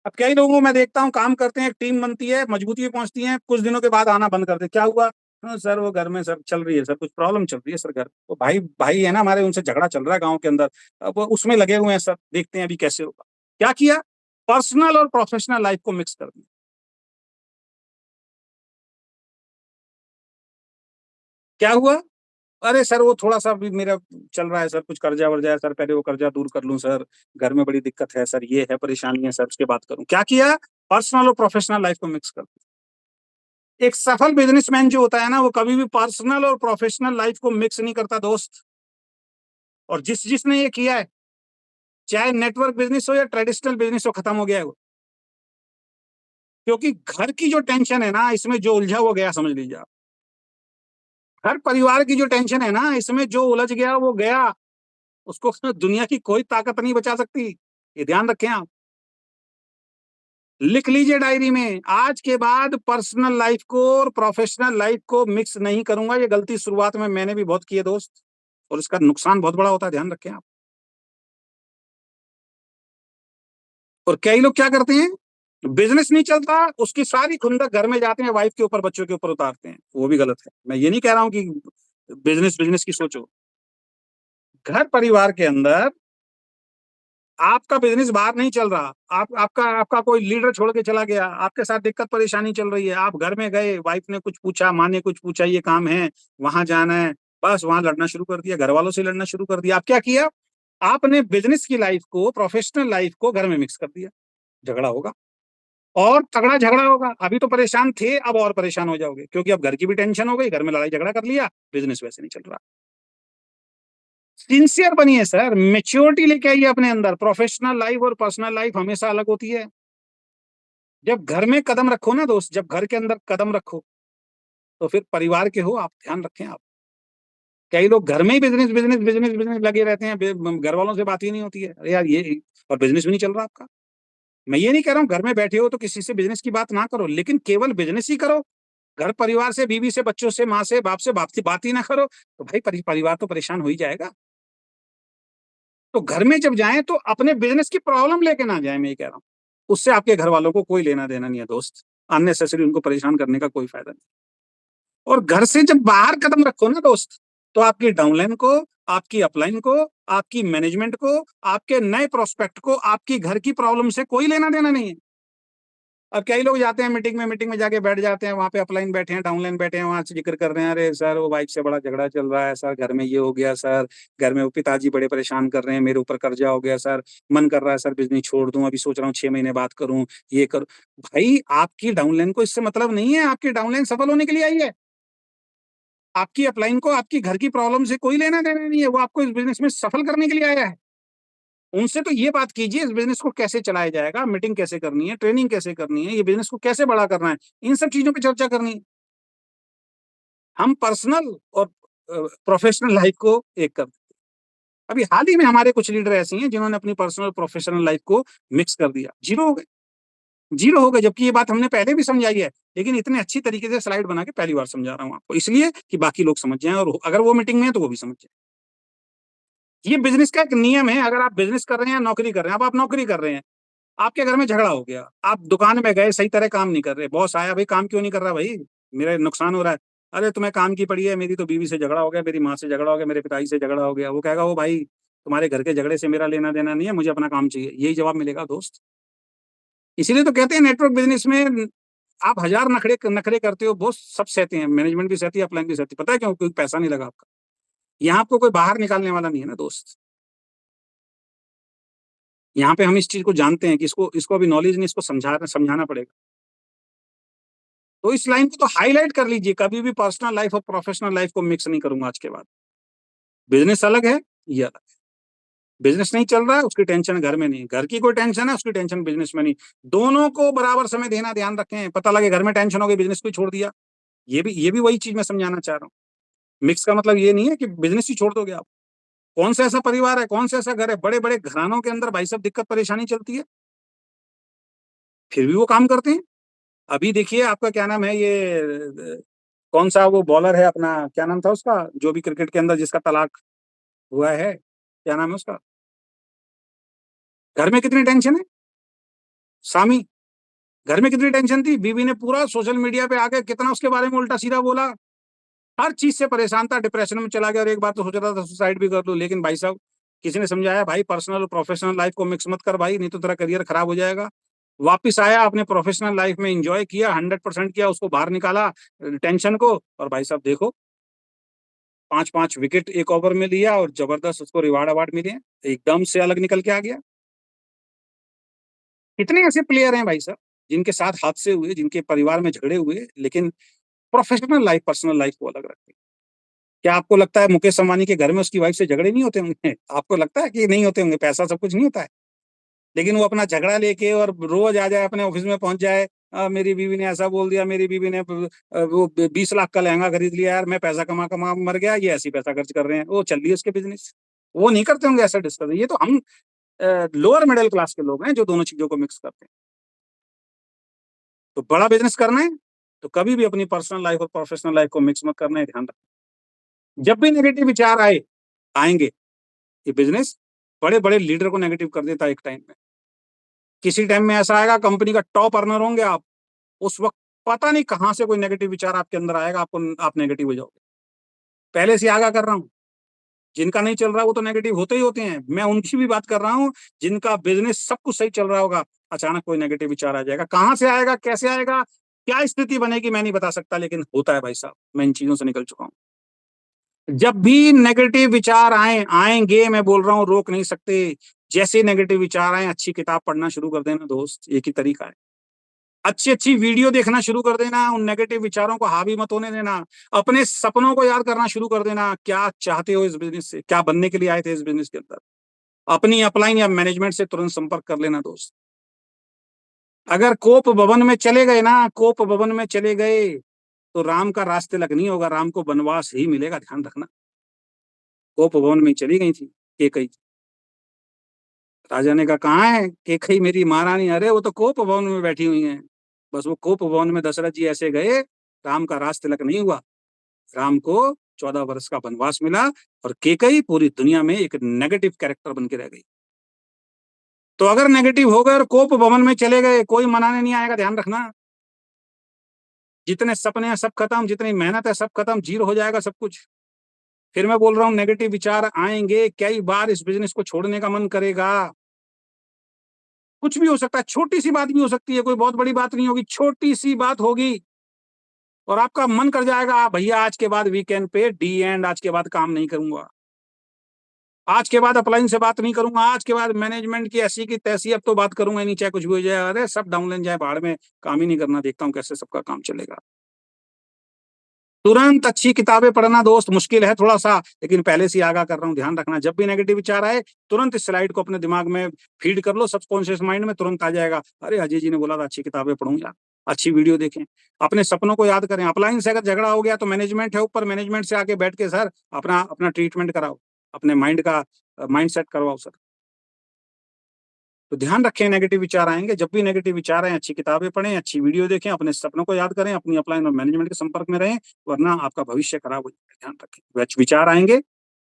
अब कई लोगों को मैं देखता हूँ काम करते हैं, एक टीम बनती है, मजबूती में पहुंचती है, कुछ दिनों के बाद आना बंद कर दे। क्या हुआ? हाँ, सर वो घर में सर चल रही है, सर कुछ प्रॉब्लम चल रही है सर घर, तो भाई भाई है ना हमारे, उनसे झगड़ा चल रहा है गांव के अंदर, अब वो उसमें लगे हुए हैं सर, देखते हैं अभी कैसे होगा। क्या किया? पर्सनल और प्रोफेशनल लाइफ को मिक्स कर दिया। क्या हुआ? अरे सर वो थोड़ा सा भी मेरा चल रहा है सर, कुछ कर्जा वर्जा है सर, पहले वो कर्जा दूर कर लूं सर, घर में बड़ी दिक्कत है सर, ये है परेशानी है सर, उसके बात करूं। क्या किया? पर्सनल और प्रोफेशनल लाइफ को मिक्स कर दिया। एक सफल बिजनेसमैन जो होता है ना, वो कभी भी पर्सनल और प्रोफेशनल लाइफ को मिक्स नहीं करता दोस्त। और जिसने ये किया है, चाहे नेटवर्क बिजनेस हो या ट्रेडिशनल बिजनेस हो, खत्म हो गया है वो। क्योंकि घर की जो टेंशन है ना, इसमें जो उलझा वो गया, समझ लीजिए आप। हर परिवार की जो टेंशन है ना, इसमें जो उलझ गया वो गया। उसको दुनिया की कोई ताकत नहीं बचा सकती। ये ध्यान रखें आप। लिख लीजिए डायरी में, आज के बाद पर्सनल लाइफ को और प्रोफेशनल लाइफ को मिक्स नहीं करूंगा। ये गलती शुरुआत में मैंने भी बहुत की है दोस्त, और इसका नुकसान बहुत बड़ा होता है, ध्यान रखें आप। और कई लोग क्या करते हैं, बिजनेस नहीं चलता, उसकी सारी खुंदक घर में जाते हैं, वाइफ के ऊपर, बच्चों के ऊपर उतारते हैं। वो भी गलत है। मैं ये नहीं कह रहा हूं कि बिजनेस बिजनेस की सोचो। घर परिवार के अंदर आपका बिजनेस बाहर नहीं चल रहा, आप आपका आपका कोई लीडर छोड़ के चला गया, आपके साथ दिक्कत परेशानी चल रही है, आप घर में गए, वाइफ ने कुछ पूछा, माँ ने कुछ पूछा, ये काम है, वहां जाना है, बस वहां लड़ना शुरू कर दिया, घर वालों से लड़ना शुरू कर दिया। आप क्या किया, आपने बिजनेस की लाइफ को, प्रोफेशनल लाइफ को घर में मिक्स कर दिया। झगड़ा होगा, और तगड़ा झगड़ा होगा। अभी तो परेशान थे, अब और परेशान हो जाओगे, क्योंकि अब घर की भी टेंशन हो गई, घर में लड़ाई झगड़ा कर लिया, बिजनेस वैसे नहीं चल रहा। सिंसियर बनिए सर, मेच्योरिटी लेके आइए अपने अंदर। प्रोफेशनल लाइफ और पर्सनल लाइफ हमेशा अलग होती है। जब घर में कदम रखो ना दोस्त, जब घर के अंदर कदम रखो, तो फिर परिवार के हो आप, ध्यान रखें आप। कई लोग घर में ही बिजनेस बिजनेस बिजनेस बिजनेस लगे रहते हैं, घर वालों से बात ही नहीं होती है। अरे यार ये, और बिजनेस भी नहीं चल रहा आपका। मैं ये नहीं कह रहा हूँ घर में बैठे हो तो किसी से बिजनेस की बात ना करो, लेकिन केवल बिजनेस ही करो। घर परिवार से, बीवी से, बच्चों से, माँ से, बाप से बात ही ना करो, तो भाई परिवार तो परेशान हो ही जाएगा। तो घर में जब जाएं तो अपने बिजनेस की प्रॉब्लम लेके ना जाएं, मैं ये कह रहा हूँ। उससे आपके घर वालों को कोई लेना देना नहीं है दोस्त। अननेसेसरी उनको परेशान करने का कोई फायदा नहीं। और घर से जब बाहर कदम रखो ना दोस्त, तो आपकी डाउनलाइन को, आपकी अपलाइन को, आपकी मैनेजमेंट को, आपके नए प्रोस्पेक्ट को, आपकी घर की प्रॉब्लम से कोई लेना देना नहीं है। अब कई लोग जाते हैं मीटिंग में जाके बैठ जाते हैं, वहां पे अपलाइन बैठे हैं, डाउनलाइन बैठे हैं, वहां से जिक्र कर रहे हैं, अरे सर वो वाइफ से बड़ा झगड़ा चल रहा है सर, घर में ये हो गया सर, घर में वो पिताजी बड़े परेशान कर रहे हैं, मेरे ऊपर कर्जा हो गया सर, मन कर रहा है सर बिजनेस छोड़ दूं, अभी सोच रहा हूँ 6 महीने बात करूं, ये करूं। भाई आपकी डाउनलाइन को इससे मतलब नहीं है, आपकी डाउनलाइन सफल होने के लिए आई है। आपकी अपलाइन को आपकी घर की प्रॉब्लम से कोई लेना देना नहीं है, वो आपको इस बिजनेस में सफल करने के लिए आया है। उनसे तो ये बात कीजिए, इस बिजनेस को कैसे चलाया जाएगा, मीटिंग कैसे करनी है, ट्रेनिंग कैसे करनी है, ये बिजनेस को कैसे बड़ा करना है, इन सब चीजों पे चर्चा करनी है। हम पर्सनल और प्रोफेशनल लाइफ को एक कर, अभी हाल ही में हमारे कुछ लीडर ऐसे हैं जिन्होंने अपनी पर्सनल प्रोफेशनल लाइफ को मिक्स कर दिया, जीरो हो गए। जीरो हो गए, जबकि ये बात हमने पहले भी समझाई है, लेकिन इतने अच्छी तरीके से स्लाइड बना के पहली बार समझा रहा हूँ आपको, इसलिए कि बाकी लोग समझ जाएं, और अगर वो मीटिंग में है तो वो भी समझ जाए। ये बिजनेस का एक नियम है, अगर आप बिजनेस कर रहे हैं या नौकरी कर रहे हैं, अब आप नौकरी कर रहे हैं, आपके घर में झगड़ा हो गया, आप दुकान में गए, सही तरह काम नहीं कर रहे, बॉस आया, भाई काम क्यों नहीं कर रहा भाई, मेरा नुकसान हो रहा है। अरे तुम्हें काम की पड़ी है, मेरी तो बीवी से झगड़ा हो गया, मेरी माँ से झगड़ा हो गया, मेरे पिताजी से झगड़ा हो गया। वो कहेगा, वो भाई तुम्हारे घर के झगड़े से मेरा लेना देना नहीं है, मुझे अपना काम चाहिए, यही जवाब मिलेगा दोस्त। इसीलिए तो कहते हैं नेटवर्क बिजनेस में आप हजार नखरे नखरे करते हो, बॉस सब सहते हैं, मैनेजमेंट भी सहती है, अपलाइन भी सहती है। पता है क्यों? क्योंकि पैसा नहीं लगा आपका। यहाँ आपको कोई बाहर निकालने वाला नहीं है ना दोस्त। यहाँ पे हम इस चीज को जानते हैं कि इसको इसको अभी नॉलेज नहीं, इसको समझाना पड़ेगा। तो इस लाइन को तो हाईलाइट कर लीजिए, कभी भी पर्सनल लाइफ और प्रोफेशनल लाइफ को मिक्स नहीं करूंगा आज के बाद। बिजनेस अलग है, ये अलग। बिजनेस नहीं चल रहा है, उसकी टेंशन घर में नहीं, घर की कोई टेंशन है, उसकी टेंशन बिजनेस में नहीं। दोनों को बराबर समय देना, ध्यान रखें। पता लगे घर में टेंशन हो गई, बिजनेस को ही छोड़ दिया, ये भी वही चीज मैं समझाना चाह रहा हूँ। मिक्स का मतलब ये नहीं है कि बिजनेस ही छोड़ दोगे आप। कौन सा ऐसा परिवार है, कौन सा ऐसा घर है, बड़े बड़े घरानों के अंदर भाई साहब दिक्कत परेशानी चलती है, फिर भी वो काम करते हैं। अभी देखिए आपका क्या नाम है, ये कौन सा वो बॉलर है अपना, क्या नाम था उसका, जो भी क्रिकेट के अंदर जिसका तलाक हुआ है, क्या नाम है उसका, घर में कितनी टेंशन है, सामी। घर में कितनी टेंशन थी, बीवी ने पूरा सोशल मीडिया पे आके कितना उसके बारे में उल्टा सीधा बोला, हर चीज से परेशान था, डिप्रेशन में चला गया, और एक बार तो सोच रहा था सुसाइड भी कर लूं, लेकिन भाई साहब किसी ने समझाया, भाई पर्सनल और प्रोफेशनल लाइफ को मिक्स मत कर भाई, नहीं तो तेरा करियर खराब हो जाएगा। वापिस आया, अपने प्रोफेशनल लाइफ में एंजॉय किया, 100% किया, उसको बाहर निकाला टेंशन को, और भाई साहब देखो 5-5 विकेट एक ओवर में लिया, और जबरदस्त उसको रिवार्ड अवार्ड मिले, एकदम से अलग निकल के आ गया। कितने ऐसे प्लेयर हैं भाई साहब जिनके साथ हादसे हुए, जिनके परिवार में झगड़े हुए, लेकिन प्रोफेशनल लाइफ पर्सनल लाइफ को अलग रखते हैं। क्या आपको लगता है मुकेश अंबानी के घर में उसकी वाइफ से झगड़े नहीं होते होंगे? आपको लगता है कि नहीं होते होंगे? पैसा सब कुछ नहीं होता है? लेकिन वो अपना झगड़ा लेके और रोज आ जाए, अपने ऑफिस में पहुंच जाए, मेरी बीवी ने ऐसा बोल दिया, मेरी बीवी ने वो 20 लाख का लहंगा खरीद लिया यार, मैं पैसा कमा कमा मर गया, ये ऐसी पैसा खर्च कर रहे हैं, वो चल रही है उसके बिजनेस। वो नहीं करते होंगे ऐसा डिस्कस। ये तो हम लोअर मिडिल क्लास के लोग हैं जो दोनों चीजों को मिक्स करते हैं। तो बड़ा बिजनेस करना है तो कभी भी अपनी पर्सनल लाइफ और प्रोफेशनल लाइफ को मिक्स मत करना है, ध्यान रखना। जब भी नेगेटिव विचार आएंगे, ये बिजनेस बड़े बड़े लीडर को नेगेटिव कर देता है एक टाइम में। किसी टाइम में ऐसा आएगा, कंपनी का टॉप अर्नर होंगे आप, उस वक्त पता नहीं कहां से कोई नेगेटिव विचार आपके अंदर आएगा, आप नेगेटिव हो जाओगे। पहले से आगाह कर रहा हूं, जिनका नहीं चल रहा वो तो नेगेटिव होते ही होते हैं। मैं उनकी भी बात कर रहा हूं जिनका बिजनेस सब कुछ सही चल रहा होगा, अचानक कोई नेगेटिव विचार आ जाएगा। कहां से आएगा, कैसे आएगा, क्या स्थिति बनेगी, मैं नहीं बता सकता, लेकिन होता है भाई साहब। मैं इन चीजों से निकल चुका हूं। जब भी नेगेटिव विचार आएंगे, मैं बोल रहा हूं, रोक नहीं सकते। जैसे नेगेटिव विचार आए, अच्छी किताब पढ़ना शुरू कर देना दोस्त, एक ही तरीका है। अच्छी अच्छी वीडियो देखना शुरू कर देना, उन नेगेटिव विचारों को हावी मत होने देना। अपने सपनों को याद करना शुरू कर देना, क्या चाहते हो इस बिजनेस से, क्या बनने के लिए आए थे इस बिजनेस के अंदर। अपनी अपलाइन या मैनेजमेंट से तुरंत संपर्क कर लेना दोस्त। अगर कोप भवन में चले गए ना, कोप भवन में चले गए, तो राम का रास्ते लग नहीं होगा, राम को वनवास ही मिलेगा, ध्यान रखना। कोप भवन में चली गई थी केकई। राजा ने कहा कहाँ है केकई मेरी महारानी? अरे वो तो कोप भवन में बैठी हुई है। बस वो कोप भवन में दशरथ जी ऐसे गए, राम का रास तिलक नहीं हुआ। राम को 14 वर्ष का वनवास मिला, और केकई पूरी दुनिया में एक नेगेटिव कैरेक्टर बन के रह गई। तो अगर नेगेटिव हो गए और कोप भवन में चले गए, कोई मनाने नहीं आएगा, ध्यान रखना। जितने सपने हैं सब खत्म, जितनी मेहनत है सब खत्म, जीरो हो जाएगा सब कुछ। फिर मैं बोल रहा हूँ, नेगेटिव विचार आएंगे, कई बार इस बिजनेस को छोड़ने का मन करेगा। कुछ भी हो सकता है, छोटी सी बात भी हो सकती है, कोई बहुत बड़ी बात नहीं होगी, छोटी सी बात होगी, और आपका मन कर जाएगा भैया आज के बाद वीकेंड पे डी एंड, आज के बाद काम नहीं करूंगा, आज के बाद अपलाइन से बात नहीं करूंगा, आज के बाद मैनेजमेंट की ऐसी की तैसी अब तो बात करूंगा ही नहीं, चाहे कुछ भी हो जाए, अरे सब डाउन लाइन जाए बाहर में, काम ही नहीं करना, देखता हूँ कैसे सबका काम चलेगा। तुरंत अच्छी किताबें पढ़ना दोस्त मुश्किल है थोड़ा सा, लेकिन पहले से आगाह कर रहा हूं, ध्यान रखना। जब भी नेगेटिव विचार आए, तुरंत इस स्लाइड को अपने दिमाग में फीड कर लो, सबकॉन्शियस माइंड में तुरंत आ जाएगा, अरे अजय जी ने बोला था अच्छी किताबें पढ़ूं यार, अच्छी वीडियो देखें, अपने सपनों को याद करें। अपलाइन से अगर झगड़ा हो गया तो मैनेजमेंट है ऊपर, मैनेजमेंट से आके बैठ के सर अपना अपना ट्रीटमेंट कराओ, अपने माइंड का माइंड सेट करवाओ सर। तो ध्यान रखें, नेगेटिव विचार आएंगे, जब भी नेगेटिव विचार आए, अच्छी किताबें पढ़ें, अच्छी वीडियो देखें, अपने सपनों को याद करें, अपनी अपलाइन और मैनेजमेंट के संपर्क में रहें, वरना आपका भविष्य खराब हो जाएगा। ध्यान रखें, विचार आएंगे,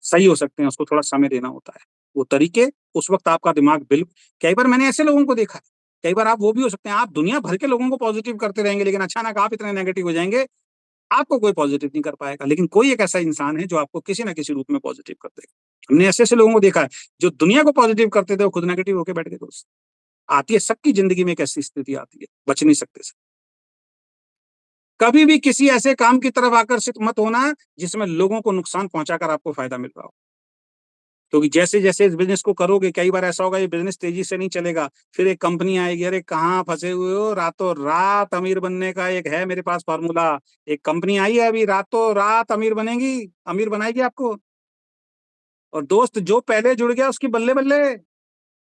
सही हो सकते हैं, उसको थोड़ा समय देना होता है। वो तरीके, उस वक्त आपका दिमाग बिल्कुल, कई बार मैंने ऐसे लोगों को देखा है, कई बार आप वो भी हो सकते हैं, आप दुनिया भर के लोगों को पॉजिटिव करते रहेंगे, लेकिन अचानक आप इतने नेगेटिव हो जाएंगे, आपको कोई पॉजिटिव नहीं कर पाएगा। लेकिन कोई एक ऐसा इंसान है जो आपको किसी ना किसी रूप में पॉजिटिव कर देगा। हमने ऐसे ऐसे लोगों को देखा है जो दुनिया को पॉजिटिव करते थे, वो खुद नेगेटिव होकर बैठ गए दोस्त। आती है, सबकी जिंदगी में एक ऐसी स्थिति आती है, बच नहीं सकते सब। कभी भी किसी ऐसे काम की तरफ आकर्षित मत होना जिसमें लोगों को नुकसान पहुंचाकर आपको फायदा मिल रहा हो, क्योंकि जैसे जैसे इस बिजनेस को करोगे, कई बार ऐसा होगा ये बिजनेस तेजी से नहीं चलेगा, फिर एक कंपनी आएगी, अरे कहाँ फंसे हुए हो, रातों रात अमीर बनने का एक है मेरे पास फार्मूला। एक कंपनी आई है अभी, रातों रात अमीर बनेगी, अमीर बनाएगी आपको। और दोस्त जो पहले जुड़ गया उसकी बल्ले बल्ले,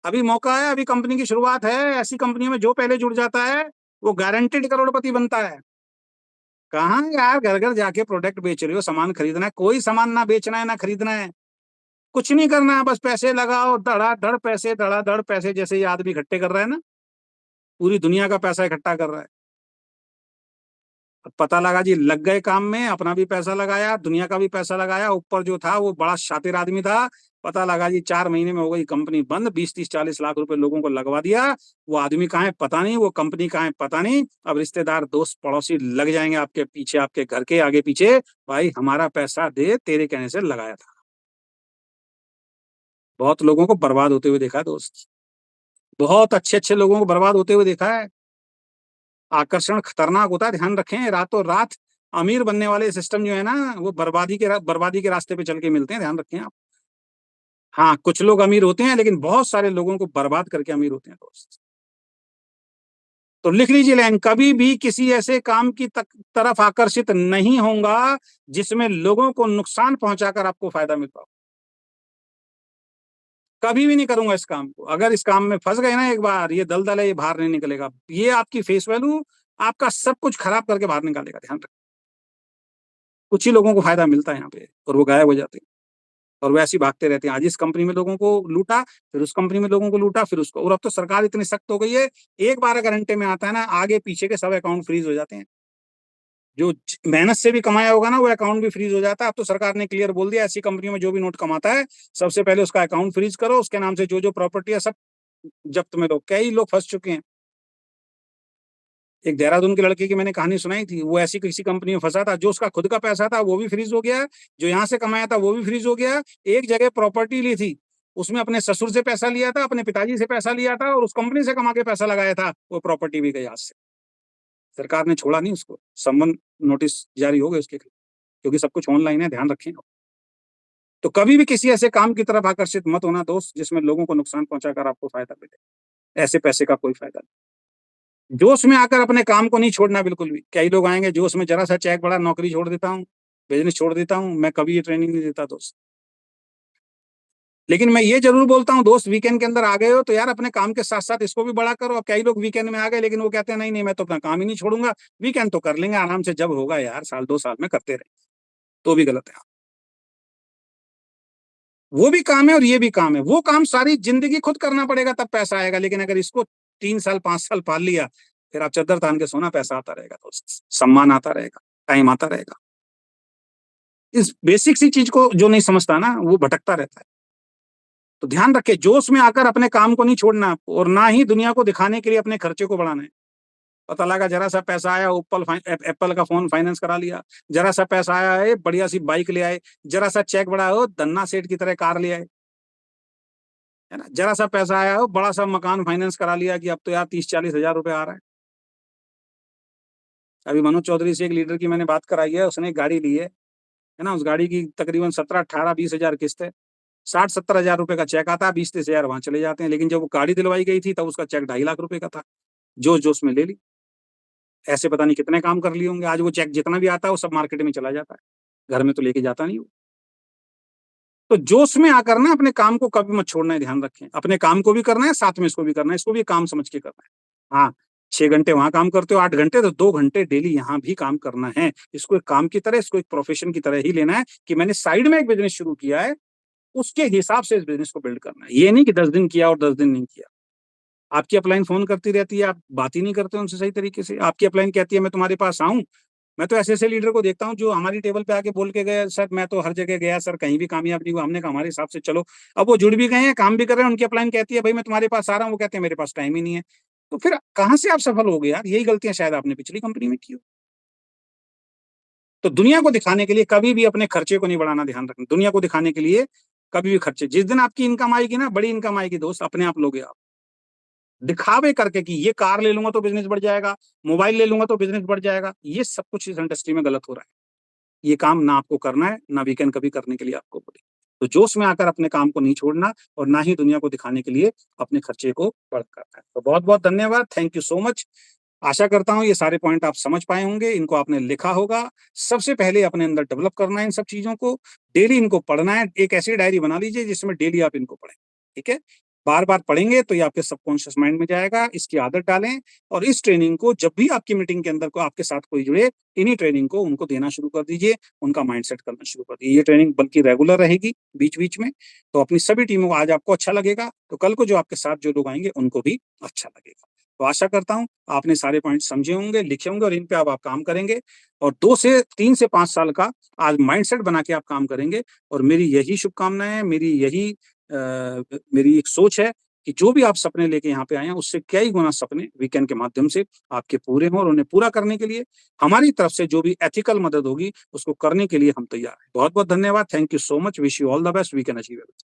अभी मौका है, अभी कंपनी की शुरुआत है। ऐसी कंपनियों में जो पहले जुड़ जाता है वो गारंटेड करोड़पति बनता है। कहाँ यार, घर घर जाके प्रोडक्ट बेच रहे हो, सामान खरीदना है, कोई सामान ना बेचना है ना खरीदना है, कुछ नहीं करना है, बस पैसे लगाओ, धड़ाधड़ पैसे, जैसे ये आदमी इकट्ठे कर रहा है ना, पूरी दुनिया का पैसा इकट्ठा कर रहा है। अब पता लगा जी, लग गए काम में, अपना भी पैसा लगाया, दुनिया का भी पैसा लगाया, ऊपर जो था वो बड़ा शातिर आदमी था, पता लगा जी 4 महीने में हो गई कंपनी बंद, 20 30 40 लाख रुपए लोगों को लगवा दिया। वो आदमी कहाँ है पता नहीं, वो कंपनी कहाँ है पता नहीं। अब रिश्तेदार दोस्त पड़ोसी लग जाएंगे आपके पीछे, आपके घर के आगे पीछे, भाई हमारा पैसा दे, तेरे कहने से लगाया था। बहुत लोगों को बर्बाद होते हुए देखा है दोस्त, बहुत अच्छे अच्छे लोगों को बर्बाद होते हुए देखा है। आकर्षण खतरनाक होता है, ध्यान रखें। रातों रात अमीर बनने वाले सिस्टम जो है ना, वो बर्बादी के रास्ते पे चल के मिलते हैं, ध्यान रखें आप। हाँ, कुछ लोग अमीर होते हैं, लेकिन बहुत सारे लोगों को बर्बाद करके अमीर होते हैं दोस्त। तो लिख लीजिए लाइन, कभी भी किसी ऐसे काम की तरफ आकर्षित नहीं होऊंगा जिसमें लोगों को नुकसान पहुंचाकर आपको फायदा मिल पाओ। कभी भी नहीं करूंगा इस काम को। अगर इस काम में फंस गए ना एक बार, ये दलदल है, ये बाहर नहीं निकलेगा। ये आपकी फेस वैल्यू, आपका सब कुछ खराब करके बाहर निकालेगा, ध्यान रखें। कुछ ही लोगों को फायदा मिलता है यहाँ पे और वो गायब हो जाते हैं और वो ऐसे ही भागते रहते हैं। आज इस कंपनी में लोगों को लूटा, फिर उस कंपनी में लोगों को लूटा, फिर उसको। और अब तो सरकार इतनी सख्त हो गई है, एक 12 घंटे में आता है ना, आगे पीछे के सब अकाउंट फ्रीज हो जाते हैं। जो मेहनत से भी कमाया होगा ना, वो अकाउंट भी फ्रीज हो जाता है। अब तो सरकार ने क्लियर बोल दिया, ऐसी कंपनियों में जो भी नोट कमाता है, सबसे पहले उसका अकाउंट फ्रीज करो, उसके नाम से जो जो प्रॉपर्टी है सब जब्त में लो। कई लोग फंस चुके हैं। एक देहरादून के लड़के की मैंने कहानी सुनाई थी। वो ऐसी किसी कंपनी में फंसा था, जो उसका खुद का पैसा था वो भी फ्रीज हो गया, जो यहाँ से कमाया था वो भी फ्रीज हो गया। एक जगह प्रॉपर्टी ली थी, उसमें अपने ससुर से पैसा लिया था, अपने पिताजी से पैसा लिया था और उस कंपनी से कमा के पैसा लगाया था, वो प्रॉपर्टी भी गई हाथ से। सरकार ने छोड़ा नहीं उसको, सम्मन नोटिस जारी हो गए उसके खिलाफ, क्योंकि सब कुछ ऑनलाइन है, ध्यान रखें। तो कभी भी किसी ऐसे काम की तरफ आकर्षित मत होना दोस्त, जिसमें लोगों को नुकसान पहुंचाकर आपको फायदा मिले। ऐसे पैसे का कोई फायदा नहीं। जोश में आकर अपने काम को नहीं छोड़ना बिल्कुल भी। कई लोग आएंगे जोश में, जरा सा चेक बढ़ा, नौकरी छोड़ देता हूँ, बिजनेस छोड़ देता हूँ। मैं कभी ये ट्रेनिंग नहीं देता दोस्त। लेकिन मैं ये जरूर बोलता हूँ दोस्त, वीकेंड के अंदर आ गए हो तो यार अपने काम के साथ साथ इसको भी बड़ा करो। अब कई लोग वीकेंड में आ गए, लेकिन वो कहते हैं नहीं नहीं, मैं तो अपना काम ही नहीं छोड़ूंगा, वीकेंड तो कर लेंगे आराम से, जब होगा यार, साल 2 साल में करते रहे। तो भी गलत है। वो भी काम है और ये भी काम है। वो काम सारी जिंदगी खुद करना पड़ेगा, तब पैसा आएगा। लेकिन अगर इसको 3 साल 5 साल पाल लिया, फिर आप चद्दर तान के सोना, पैसा आता रहेगा दोस्त, सम्मान आता रहेगा, टाइम आता रहेगा। इस बेसिक सी चीज को जो नहीं समझता ना, वो भटकता रहता है। तो ध्यान रखे, जोश में आकर अपने काम को नहीं छोड़ना आपको, और ना ही दुनिया को दिखाने के लिए अपने खर्चे को बढ़ाना है। पता लगा जरा सा पैसा आया, एप्पल का फोन फाइनेंस करा लिया। जरा सा पैसा आया है, बढ़िया सी बाइक ले आए। जरा सा चेक बढ़ा हो, धन्ना सेठ की तरह कार ले आए, है ना। जरा सा पैसा आया हो, बड़ा सा मकान फाइनेंस करा लिया कि अब तो यार 30-40 हजार रुपए आ रहा है। अभी मनोज चौधरी से एक लीडर की मैंने बात कराई है, उसने एक गाड़ी ली है ना। उस गाड़ी की तकरीबन 17-18-20 हजार किस्त है। 60-70 हजार रुपए का चेक आता है, 20-30 हजार वहां चले जाते हैं। लेकिन जब वो गाड़ी दिलवाई गई थी, तब उसका चेक 2.5 लाख रुपए का था। जोश जोश में ले ली। ऐसे पता नहीं कितने काम कर लिए होंगे। आज वो चेक जितना भी आता है, वो सब मार्केट में चला जाता है, घर में तो लेके जाता नहीं वो। तो जोश में आकर ना अपने काम को कभी मत छोड़ना है, ध्यान रखें। अपने काम को भी करना है, साथ में इसको भी करना है। इसको भी काम समझ के करना है। हाँ, 6 घंटे वहां काम करते हो, 8 घंटे, तो 2 घंटे डेली यहाँ भी काम करना है। इसको एक काम की तरह, इसको एक प्रोफेशन की तरह ही लेना है कि मैंने साइड में एक बिजनेस शुरू किया है, उसके हिसाब से इस बिजनेस को बिल्ड करना है। ये नहीं कि 10 दिन किया और 10 दिन नहीं किया। आपकी अपलाइन फोन करती रहती है, आप बात ही नहीं करते उनसे सही तरीके से। आपकी अपलाइन कहती है मैं तुम्हारे पास आऊं। मैं तो ऐसे ऐसे लीडर को देखता हूँ जो हमारी टेबल पे आके बोल के गए, सर मैं तो हर जगह गया सर, कहीं भी कामयाब नहीं हुआ। हमने कहा हमारे हिसाब से चलो। अब वो जुड़ भी गए हैं, काम भी कर रहे हैं, उनकी अपलाइन कहती है भाई मैं तुम्हारे पास आ रहा हूँ, वो कहते हैं मेरे पास टाइम ही नहीं है। तो फिर कहाँ से आप सफल हो गए यार? यही गलतियां शायद आपने पिछली कंपनी में की हो। तो दुनिया को दिखाने के लिए कभी भी अपने खर्चे को नहीं बढ़ाना, ध्यान रखना। दुनिया को दिखाने के लिए कभी भी खर्चे, जिस दिन आपकी इनकम आएगी ना, बड़ी इनकम आएगी दोस्त, अपने आप लोगे आप। दिखावे करके कि ये कार ले लूंगा तो बिजनेस बढ़ जाएगा, मोबाइल ले लूंगा तो बिजनेस बढ़ जाएगा, ये सब कुछ इस इंडस्ट्री में गलत हो रहा है। ये काम ना आपको करना है, ना वीकेंड कभी करने के लिए आपको बोले। तो जोश में आकर अपने काम को नहीं छोड़ना, और ना ही दुनिया को दिखाने के लिए अपने खर्चे को बढ़ करना है। तो बहुत बहुत धन्यवाद, थैंक यू सो मच। आशा करता हूं ये सारे पॉइंट आप समझ पाए होंगे, इनको आपने लिखा होगा। सबसे पहले अपने अंदर डेवलप करना है इन सब चीजों को, डेली इनको पढ़ना है। एक ऐसी डायरी बना लीजिए जिसमें डेली आप इनको पढ़ें, ठीक है। बार बार पढ़ेंगे तो ये आपके सबकॉन्शियस माइंड में जाएगा। इसकी आदत डालें, और इस ट्रेनिंग को जब भी आपकी मीटिंग के अंदर को आपके साथ कोई जुड़े, इन्हीं ट्रेनिंग को उनको देना शुरू कर दीजिए, उनका माइंडसेट करना शुरू कर दीजिए। ये ट्रेनिंग बल्कि रेगुलर रहेगी बीच बीच में। तो अपनी सभी टीमों को आज आपको अच्छा लगेगा, तो कल को जो आपके साथ जो लोग आएंगे उनको भी अच्छा लगेगा। तो आशा करता हूं आपने सारे पॉइंट समझे होंगे, लिखे होंगे, और इन पे अब आप काम करेंगे। और 2 से 3 से 5 साल का आज माइंडसेट बना के आप काम करेंगे। और मेरी यही शुभकामनाएं है, मेरी एक सोच है कि जो भी आप सपने लेके यहाँ पे आए हैं, उससे कई गुना सपने वीकेंड के माध्यम से आपके पूरे हों। और उन्हें पूरा करने के लिए हमारी तरफ से जो भी एथिकल मदद होगी, उसको करने के लिए हम तैयार हैं। बहुत बहुत धन्यवाद, thank you so much, wish you all the best, we can achieve everything.